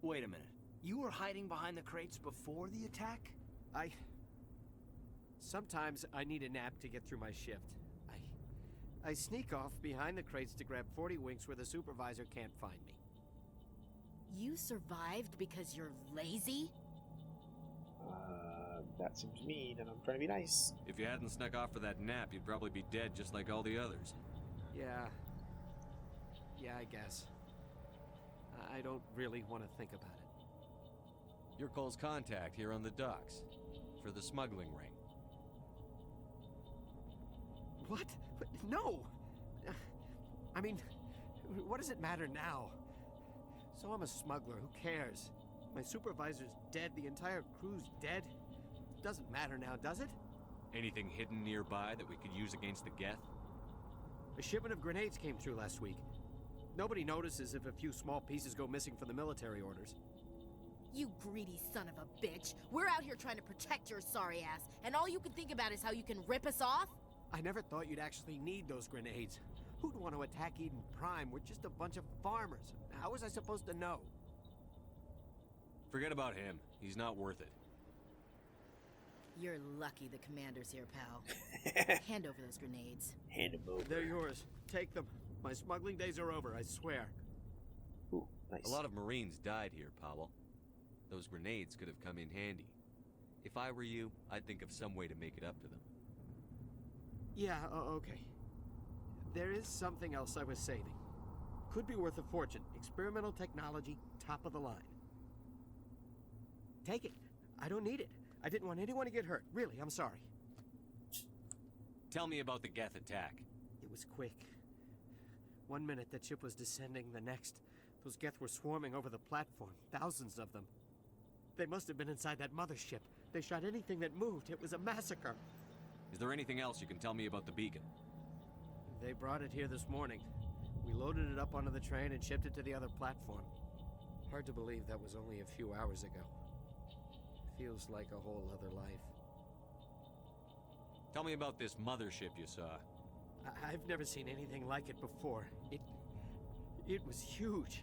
Wait a minute. You were hiding behind the crates before the attack? Sometimes I need a nap to get through my shift. I sneak off behind the crates to grab 40 winks where the supervisor can't find me. You survived because you're lazy? That seems mean, and I'm trying to be nice. If you hadn't snuck off for that nap, you'd probably be dead just like all the others. Yeah, I guess. I don't really want to think about it. You're Cole's contact here on the docks. For the smuggling ring. What? No! I mean, what does it matter now? So I'm a smuggler, who cares? My supervisor's dead, the entire crew's dead. Doesn't matter now, does it? Anything hidden nearby that we could use against the Geth? A shipment of grenades came through last week. Nobody notices if a few small pieces go missing from the military orders. You greedy son of a bitch. We're out here trying to protect your sorry ass, and all you can think about is how you can rip us off? I never thought you'd actually need those grenades. Who'd want to attack Eden Prime? We're just a bunch of farmers. How was I supposed to know? Forget about him. He's not worth it. You're lucky the commander's here, pal. Hand over those grenades. Hand them over. They're yours. Take them. My smuggling days are over, I swear. Ooh, nice. A lot of Marines died here, Powell. Those grenades could have come in handy. If I were you, I'd think of some way to make it up to them. Yeah, okay. There is something else I was saving. Could be worth a fortune. Experimental technology, top of the line. Take it. I don't need it. I didn't want anyone to get hurt. Really, I'm sorry. Tell me about the Geth attack. It was quick. 1 minute that ship was descending, the next. Those Geth were swarming over the platform. Thousands of them. They must have been inside that mothership. They shot anything that moved. It was a massacre. Is there anything else you can tell me about the beacon? They brought it here this morning. We loaded it up onto the train and shipped it to the other platform. Hard to believe that was only a few hours ago. Feels like a whole other life. Tell me about this mothership you saw. I've never seen anything like it before. It was huge.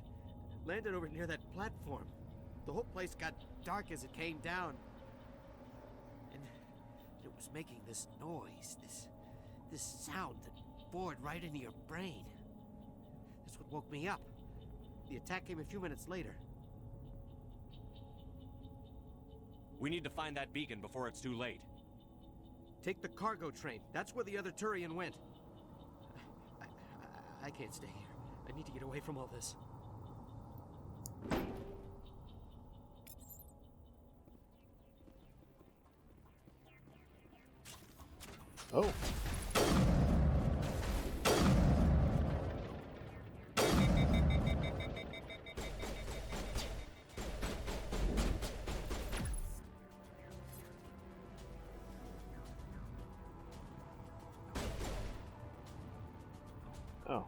Landed over near that platform. The whole place got dark as it came down. And it was making this noise, this sound that bored right into your brain. That's what woke me up. The attack came a few minutes later. We need to find that beacon before it's too late. Take the cargo train. That's where the other Turian went. I can't stay here. I need to get away from all this. Oh. Oh.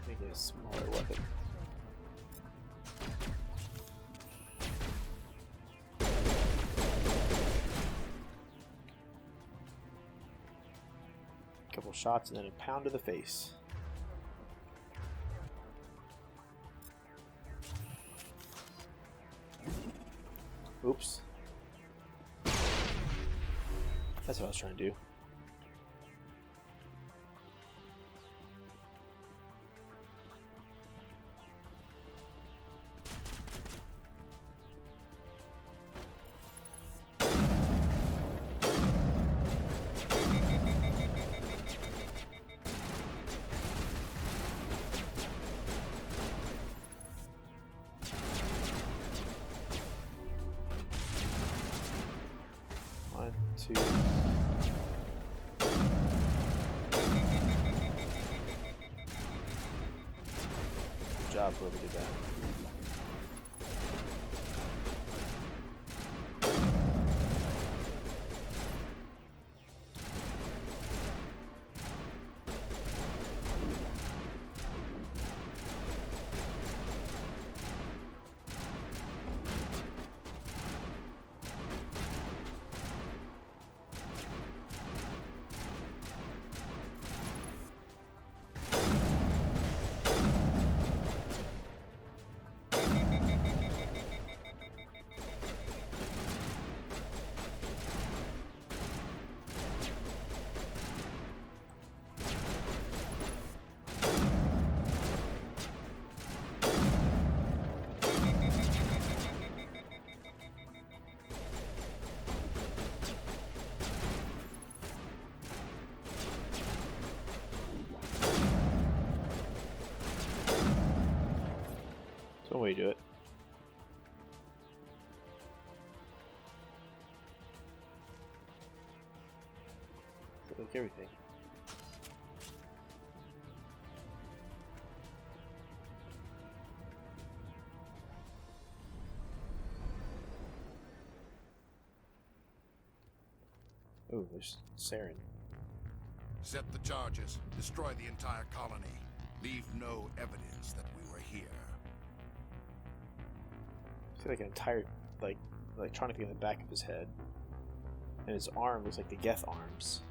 Make it a smaller weapon. shots and then a pound to the face. Oops. That's what I was trying to do. One, two. Good job, whoever did that. That's one way to do it. Like everything. Oh, there's Saren. Set the charges. Destroy the entire colony. Leave no evidence that we were here. See like an entire like electronic thing in the back of his head. And his arm looks like the Geth arms.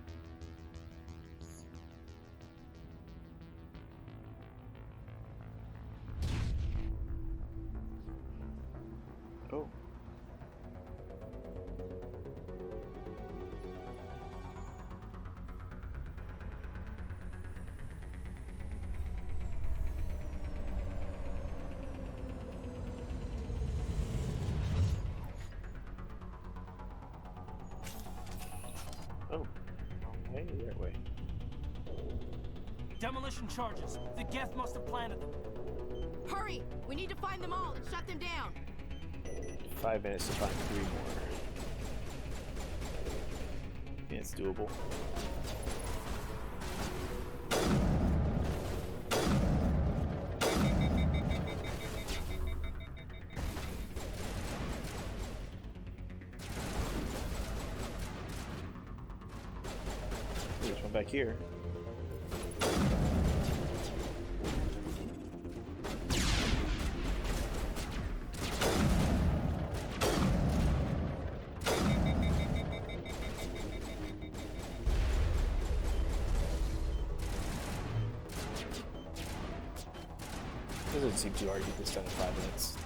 Oh. Oh. Hey, that way. Demolition charges. The Geth must have planted them. Hurry! We need to find them all and shut them down. 5 minutes to find 3 more. Yeah, it's doable. There's one back here. Doesn't seem too hard to get this done in 5 minutes.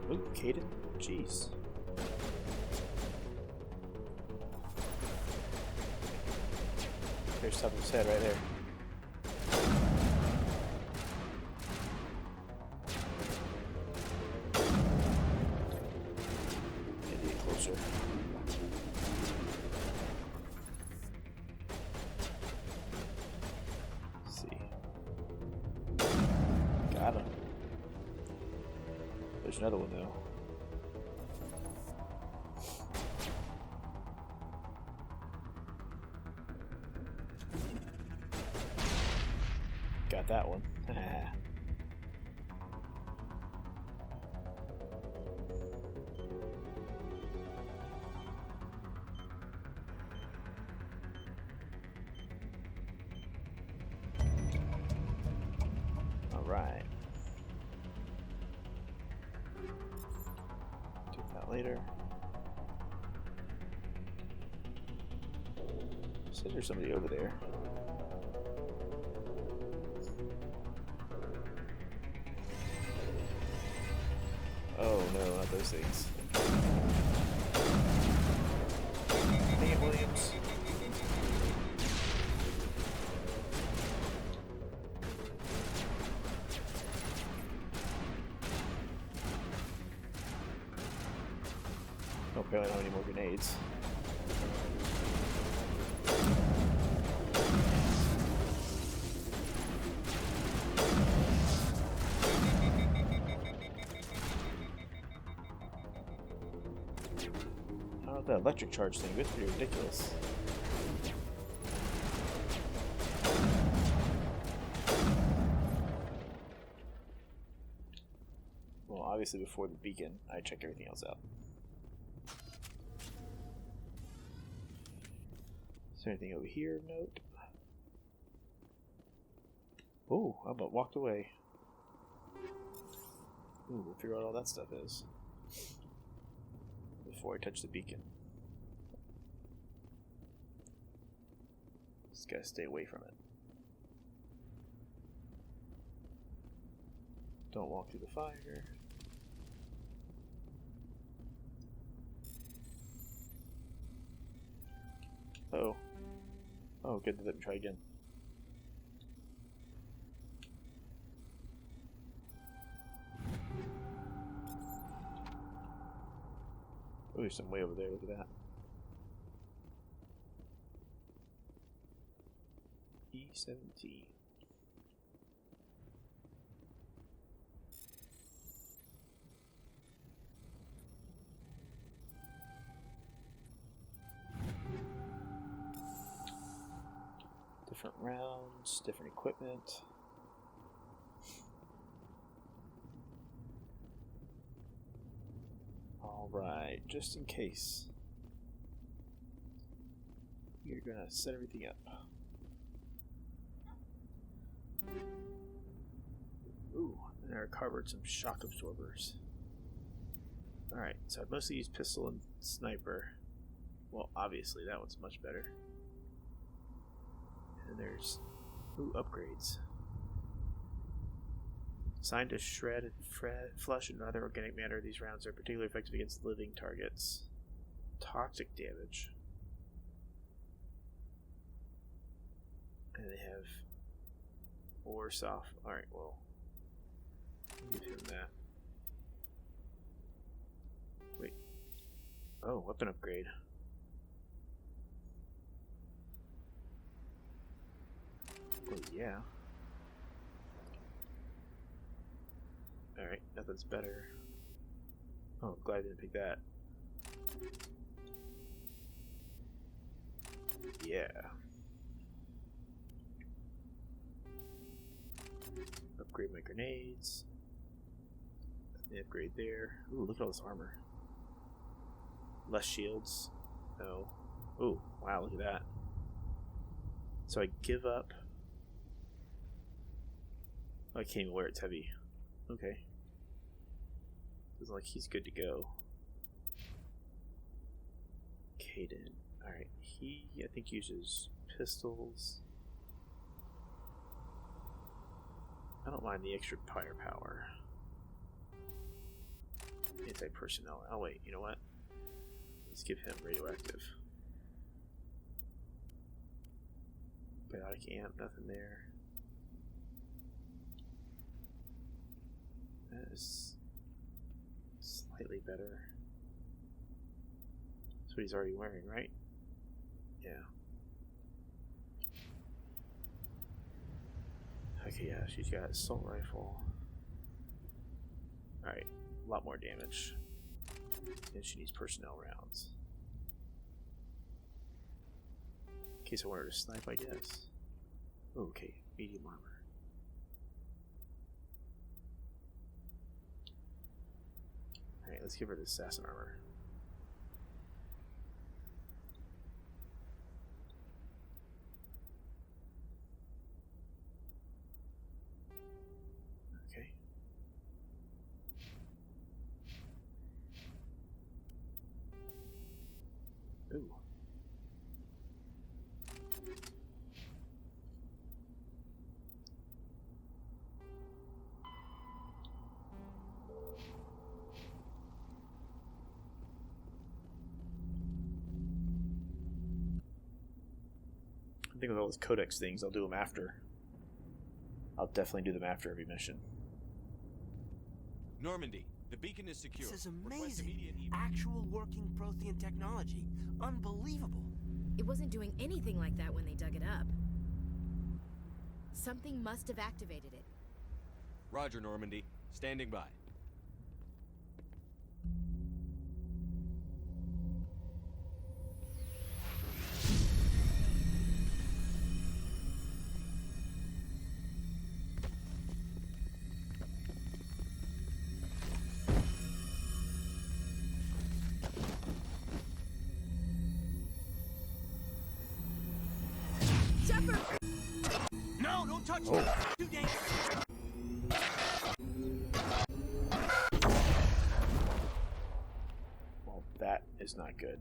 Ooh, Caden? Jeez. There's something said right there. Need to get closer. there's another one though. Got that one. All right. Do that later. Said there's somebody over there. Oh no, not those things. Dang it, Williams. Oh, apparently I don't have any more grenades. That electric charge thing, it's pretty ridiculous. Well, obviously before the beacon, I check everything else out. Is there anything over here of note? Oh, I about walked away. Ooh, we'll figure out what all that stuff is before I touch the beacon. Just gotta stay away from it. Don't walk through the fire. Oh. Oh, good. Let me try again. Oh, there's some way over there. Look at that. E17. Different rounds, different equipment. Alright, just in case. We're gonna set everything up. Ooh, and I recovered some shock absorbers. Alright, so I've mostly used pistol and sniper. Well, obviously that one's much better. And there's... ooh, upgrades. Designed to shred and flush and other organic matter, these rounds are particularly effective against living targets. Toxic damage. And they have... or soft. Alright, well... give him that. Wait. Oh, weapon upgrade. Oh, yeah. Alright, nothing's better. Oh, I'm glad I didn't pick that. Yeah. Upgrade my grenades. The upgrade there. Ooh, look at all this armor. Less shields. No. Ooh, wow, look at that. So I give up. Oh, I can't even wear it's heavy. Okay. Looks like he's good to go. Caden. Alright, he, I think, uses pistols. I don't mind the extra firepower. Anti-personnel. Oh wait, you know what? Let's give him radioactive. Biotic amp, nothing there. That is slightly better. That's what he's already wearing, right? Yeah. Okay, yeah, she's got assault rifle. Alright. A lot more damage. And she needs personnel rounds. In case I want her to snipe, I guess. Okay, medium armor. Alright, let's give her the assassin armor. Okay. Ooh. I think with all those codex things, I'll do them after. I'll definitely do them after every mission. Normandy, the beacon is secure. This is amazing. Actual working Prothean technology. Unbelievable. It wasn't doing anything like that when they dug it up. Something must have activated it. Roger, Normandy. Standing by. No, don't touch me. Too dangerous. Well, that is not good.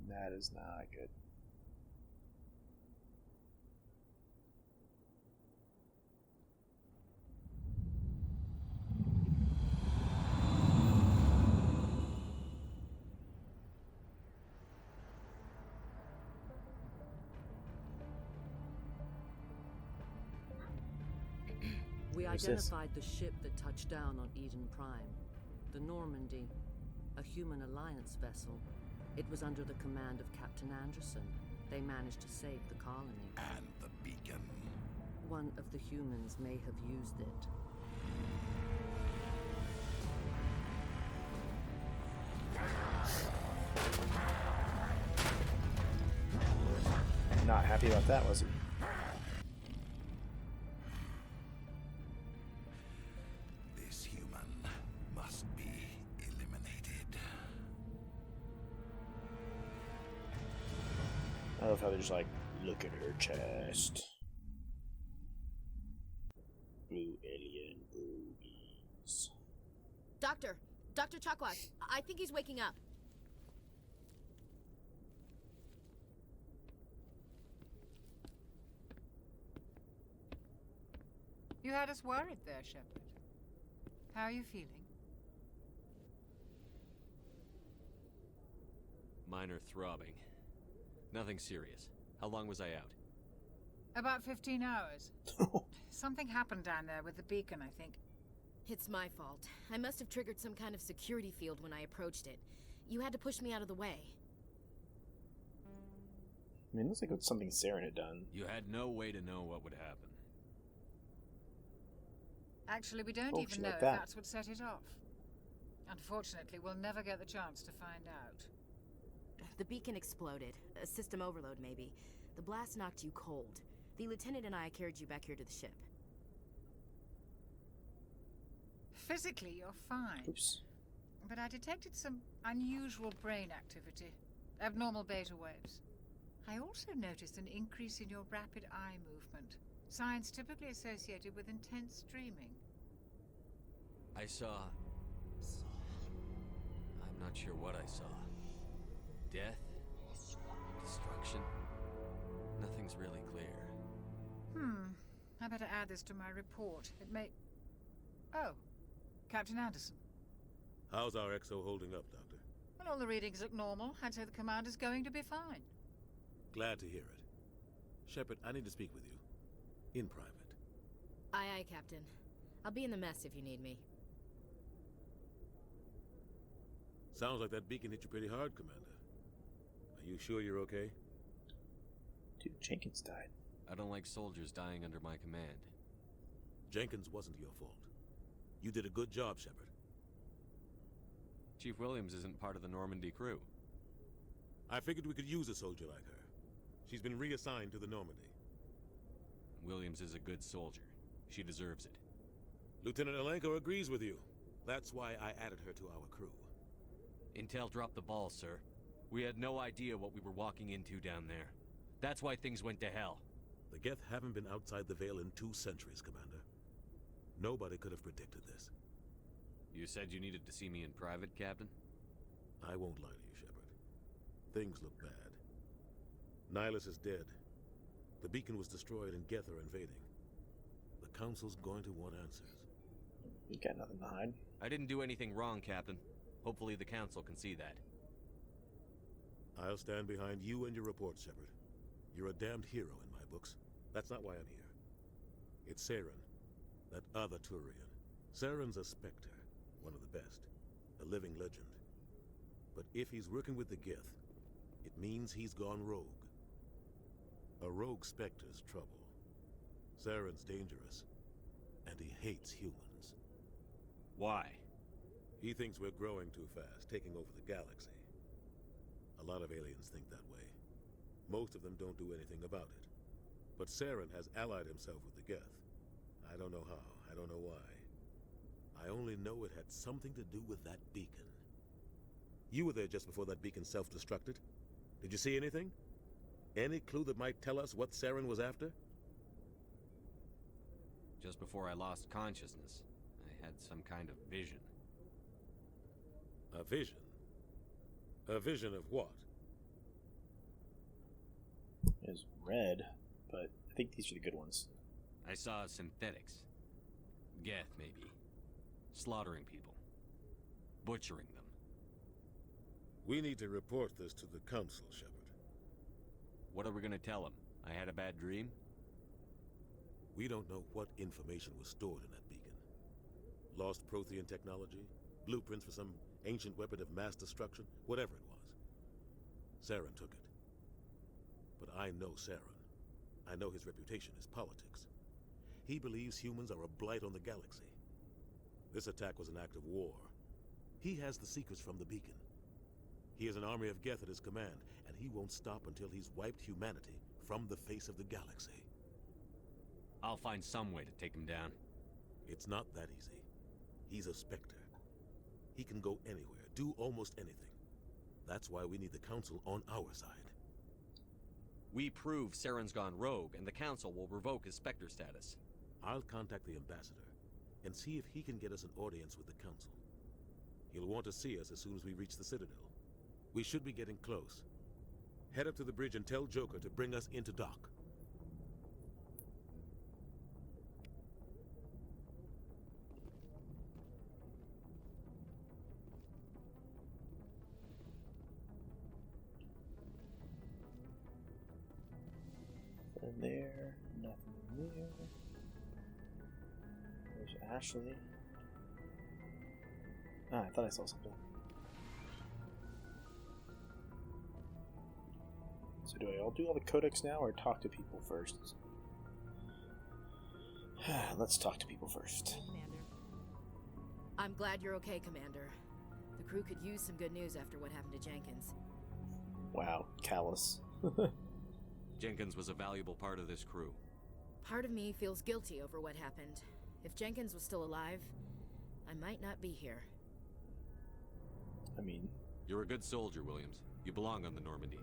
That is not good. We Who's this? identified the ship that touched down on Eden Prime. The Normandy, a human alliance vessel. It was under the command of Captain Anderson. They managed to save the colony. And the beacon. One of the humans may have used it. Not happy about that, was he? This human must be eliminated. I love how they're just like, look at her chest. Blue alien boobies. Doctor! Dr. Chakwas, I think he's waking up. You had us worried there, Shepard. How are you feeling? Minor throbbing. Nothing serious. How long was I out? About 15 hours. Something happened down there with the beacon, I think. It's my fault. I must have triggered some kind of security field when I approached it. You had to push me out of the way. I mean, it looks like it's something Saren had done. You had no way to know what would happen. Actually, we don't even know if that's what set it off. Unfortunately, we'll never get the chance to find out. The beacon exploded. A system overload, maybe. The blast knocked you cold. The lieutenant and I carried you back here to the ship. Physically, you're fine. Oops. But I detected some unusual brain activity. Abnormal beta waves. I also noticed an increase in your rapid eye movement. Signs typically associated with intense dreaming. I saw... I'm not sure what I saw. Death? Destruction? Nothing's really clear. I better add this to my report. It may... Oh, Captain Anderson. How's our XO holding up, Doctor? Well, all the readings look normal. I'd say the commander's going to be fine. Glad to hear it. Shepard, I need to speak with you. In private. Aye, aye, Captain. I'll be in the mess if you need me. Sounds like that beacon hit you pretty hard, Commander. Are you sure you're okay? Dude, Jenkins died. I don't like soldiers dying under my command. Jenkins wasn't your fault. You did a good job, Shepard. Chief Williams isn't part of the Normandy crew. I figured we could use a soldier like her. She's been reassigned to the Normandy. Williams is a good soldier. She deserves it. Lieutenant Alenko agrees with you. That's why I added her to our crew. Intel dropped the ball, sir. We had no idea what we were walking into down there. That's why things went to hell. The Geth haven't been outside the Veil in 2 centuries, Commander. Nobody could have predicted this. You said you needed to see me in private, Captain? I won't lie to you, Shepard. Things look bad. Nihilus is dead. The beacon was destroyed and Geth are invading. The Council's going to want answers. You got nothing to hide. I didn't do anything wrong, Captain. Hopefully the Council can see that. I'll stand behind you and your reports, Shepard. You're a damned hero in my books. That's not why I'm here. It's Saren, that other Turian. Saren's a Spectre, one of the best, a living legend. But if he's working with the Geth, it means he's gone rogue. A rogue Spectre's trouble. Saren's dangerous, and he hates humans. Why? He thinks we're growing too fast, taking over the galaxy. A lot of aliens think that way. Most of them don't do anything about it. But Saren has allied himself with the Geth. I don't know how, I don't know why. I only know it had something to do with that beacon. You were there just before that beacon self-destructed. Did you see anything? Any clue that might tell us what Saren was after? Just before I lost consciousness, I had some kind of vision. A vision? A vision of what? It was red, but I think these are the good ones. I saw synthetics. Geth, maybe. Slaughtering people. Butchering them. We need to report this to the Council, Shepard. What are we gonna tell them? I had a bad dream? We don't know what information was stored in that beacon. Lost Prothean technology? Blueprints for some ancient weapon of mass destruction? Whatever it was. Saren took it. But I know Saren. I know his reputation is politics. He believes humans are a blight on the galaxy. This attack was an act of war. He has the secrets from the beacon. He has an army of Geth at his command, and he won't stop until he's wiped humanity from the face of the galaxy. I'll find some way to take him down. It's not that easy. He's a Spectre. He can go anywhere, do almost anything. That's why we need the Council on our side. We prove Saren's gone rogue, and the Council will revoke his Spectre status. I'll contact the Ambassador and see if he can get us an audience with the Council. He'll want to see us as soon as we reach the Citadel. We should be getting close. Head up to the bridge and tell Joker to bring us into dock. Nothing there, nothing there. There's Ashley. Ah, I thought I saw something. So do I all do all the codex now or talk to people first? Let's talk to people first. Commander. I'm glad you're okay, Commander. The crew could use some good news after what happened to Jenkins. Wow, callous. Jenkins was a valuable part of this crew. Part of me feels guilty over what happened. If Jenkins was still alive, I might not be here. I mean... You're a good soldier, Williams. You belong on the Normandy.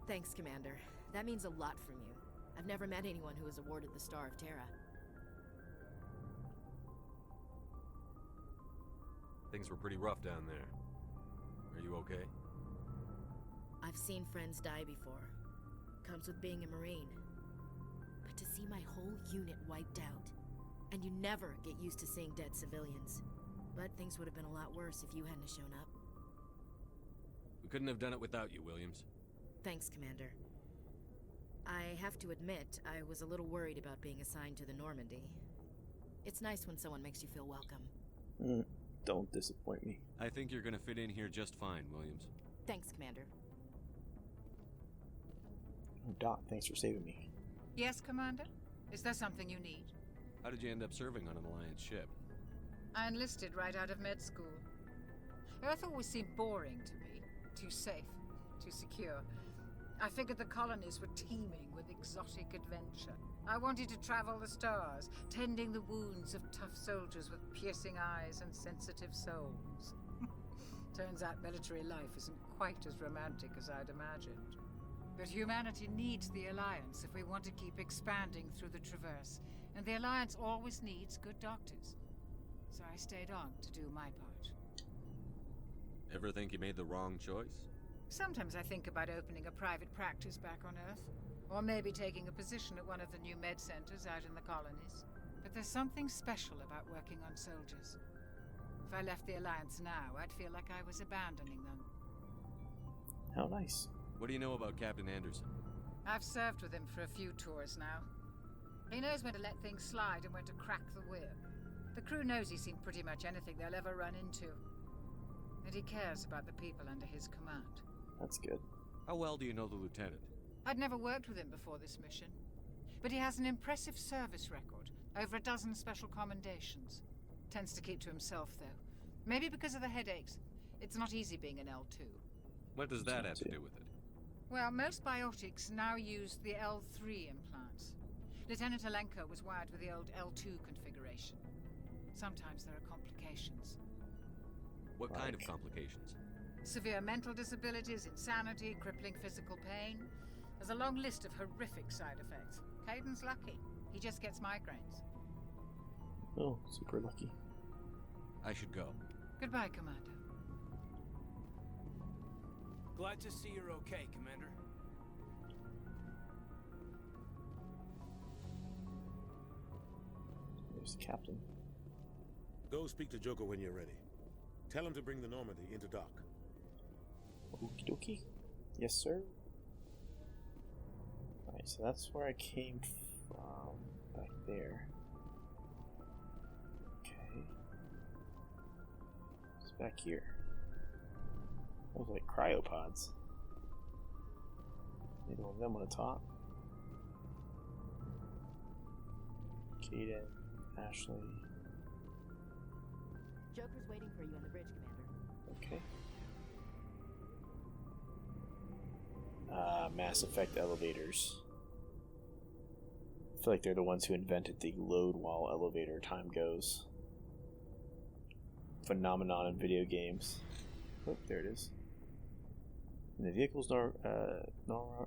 Thanks, Commander. That means a lot from you. I've never met anyone who was awarded the Star of Terra. Things were pretty rough down there. Are you okay? I've seen friends die before. Comes with being a Marine. But to see my whole unit wiped out, and you never get used to seeing dead civilians. But things would have been a lot worse if you hadn't shown up. We couldn't have done it without you, Williams. Thanks, Commander. I have to admit, I was a little worried about being assigned to the Normandy. It's nice when someone makes you feel welcome. Don't disappoint me. I think you're gonna fit in here just fine, Williams. Thanks, Commander. Oh, Doc, thanks for saving me. Yes, Commander? Is there something you need? How did you end up serving on an Alliance ship? I enlisted right out of med school. Earth always seemed boring to me. Too safe, too secure. I figured the colonies were teeming with exotic adventure. I wanted to travel the stars, tending the wounds of tough soldiers with piercing eyes and sensitive souls. Turns out military life isn't quite as romantic as I'd imagined. But humanity needs the Alliance if we want to keep expanding through the Traverse, and the Alliance always needs good doctors. So I stayed on to do my part. Ever think you made the wrong choice? Sometimes I think about opening a private practice back on Earth, or maybe taking a position at one of the new med centers out in the colonies. But there's something special about working on soldiers. If I left the Alliance now, I'd feel like I was abandoning them. How nice. What do you know about Captain Anderson? I've served with him for a few tours now. He knows when to let things slide and when to crack the whip. The crew knows he's seen pretty much anything they'll ever run into. And he cares about the people under his command. That's good. How well do you know the Lieutenant? I'd never worked with him before this mission. But he has an impressive service record. Over a dozen special commendations. Tends to keep to himself, though. Maybe because of the headaches. It's not easy being an L2. What does that have to do with it? Well, most biotics now use the L3 implants. Lieutenant Alenko was wired with the old L2 configuration. Sometimes there are complications. What kind of complications? Severe mental disabilities, insanity, crippling physical pain. There's a long list of horrific side effects. Caden's lucky. He just gets migraines. Oh, super lucky. I should go. Goodbye, Commander. Glad to see you're okay, Commander. There's the captain. Go speak to Joker when you're ready. Tell him to bring the Normandy into dock. Okie dokie. Yes, sir. Alright, so that's where I came from. Back there. Okay. It's back here. Those are like cryopods. Maybe one of them on the top. Kaden, Ashley. Joker's waiting for you on the bridge, Commander. Okay. Mass Effect elevators. I feel like they're the ones who invented the load while elevator time goes phenomenon in video games. Oh, there it is. In the vehicle's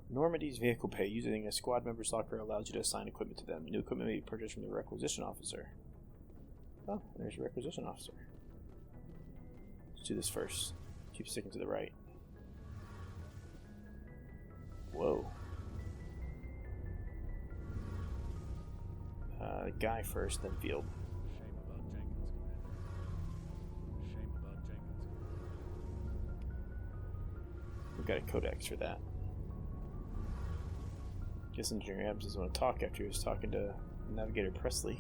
Normandy's vehicle pay, using a squad member's locker allows you to assign equipment to them. New equipment may be purchased from the requisition officer. Oh, there's your requisition officer. Let's do this first. Keep sticking to the right. Whoa. Guy first, then field. We've got a codex for that. Guess Engineer Adams doesn't want to talk after he was talking to Navigator Presley.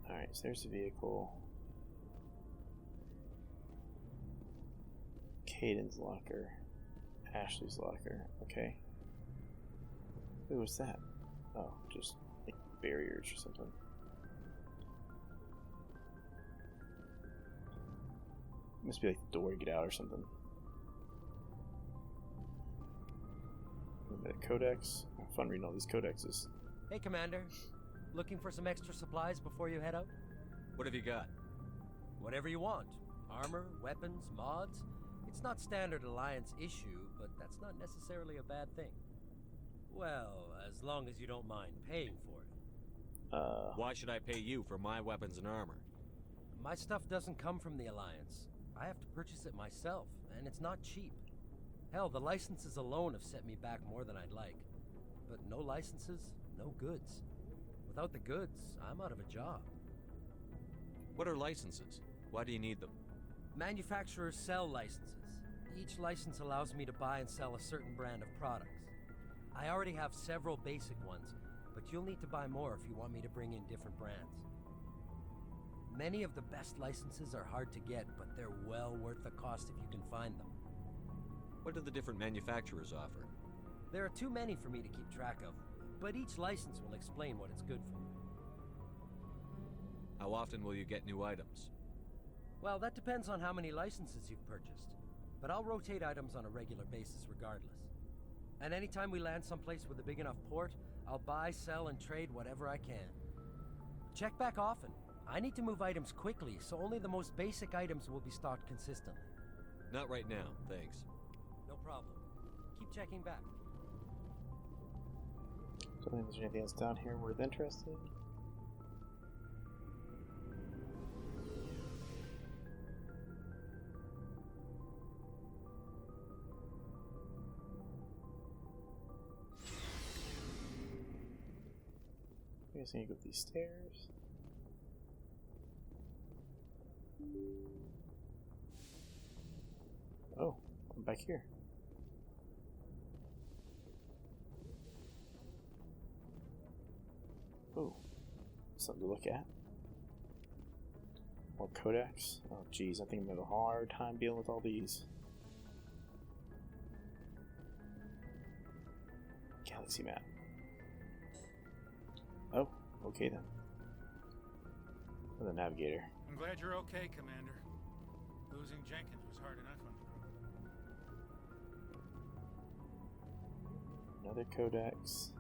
Alright, so there's the vehicle. Caden's locker. Ashley's locker. Okay. What was that? Oh, just like barriers or something. Must be like the door to get out or something. The codex. Fun reading all these codexes. Hey, Commander. Looking for some extra supplies before you head out? What have you got? Whatever you want. Armor, weapons, mods. It's not standard Alliance issue, but that's not necessarily a bad thing. Well, as long as you don't mind paying for it. Why should I pay you for my weapons and armor? My stuff doesn't come from the Alliance. I have to purchase it myself, and it's not cheap. Hell, the licenses alone have set me back more than I'd like. But no licenses, no goods. Without the goods, I'm out of a job. What are licenses? Why do you need them? Manufacturers sell licenses. Each license allows me to buy and sell a certain brand of products. I already have several basic ones, but you'll need to buy more if you want me to bring in different brands. Many of the best licenses are hard to get, but they're well worth the cost if you can find them. What do the different manufacturers offer? There are too many for me to keep track of, but each license will explain what it's good for. How often will you get new items? Well, that depends on how many licenses you've purchased, but I'll rotate items on a regular basis regardless. And anytime we land someplace with a big enough port, I'll buy, sell, and trade whatever I can. Check back often. I need to move items quickly, so only the most basic items will be stocked consistently. Not right now, thanks. No problem. Keep checking back. Don't think there's anything else down here worth interesting. I guess I need to go up these stairs. Oh, I'm back here. Oh, something to look at. More codex. Oh, geez, I think I'm having a hard time dealing with all these. Galaxy map. Oh, okay then. For the navigator. I'm glad you're okay, Commander. Losing Jenkins was hard enough on the crew. Another codex.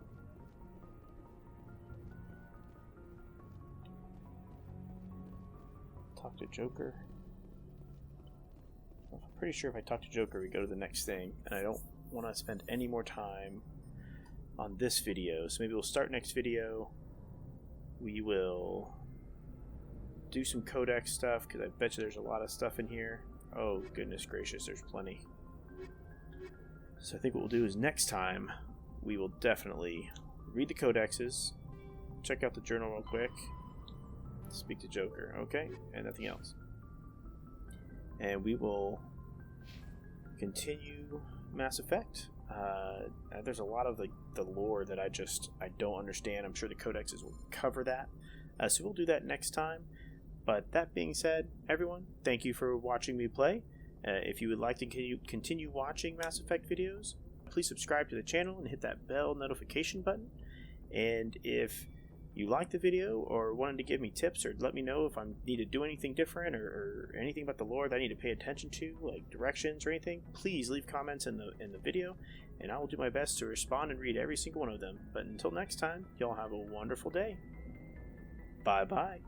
Talk to Joker. I'm pretty sure if I talk to Joker, we go to the next thing, and I don't want to spend any more time on this video. So maybe we'll start next video. We will do some codex stuff, because I bet you there's a lot of stuff in here. Oh, goodness gracious, there's plenty. So I think what we'll do is next time, we will definitely read the codexes, check out the journal real quick, speak to Joker, okay? And nothing else. And we will continue Mass Effect. There's a lot of the lore that I don't understand. I'm sure the codexes will cover that. So we'll do that next time. But that being said, everyone, thank you for watching me play. If you would like to continue watching Mass Effect videos, please subscribe to the channel and hit that bell notification button. And if you liked the video or wanted to give me tips or let me know if I need to do anything different or anything about the lore that I need to pay attention to, like directions or anything, please leave comments in the video, and I will do my best to respond and read every single one of them. But until next time, y'all have a wonderful day. Bye-bye.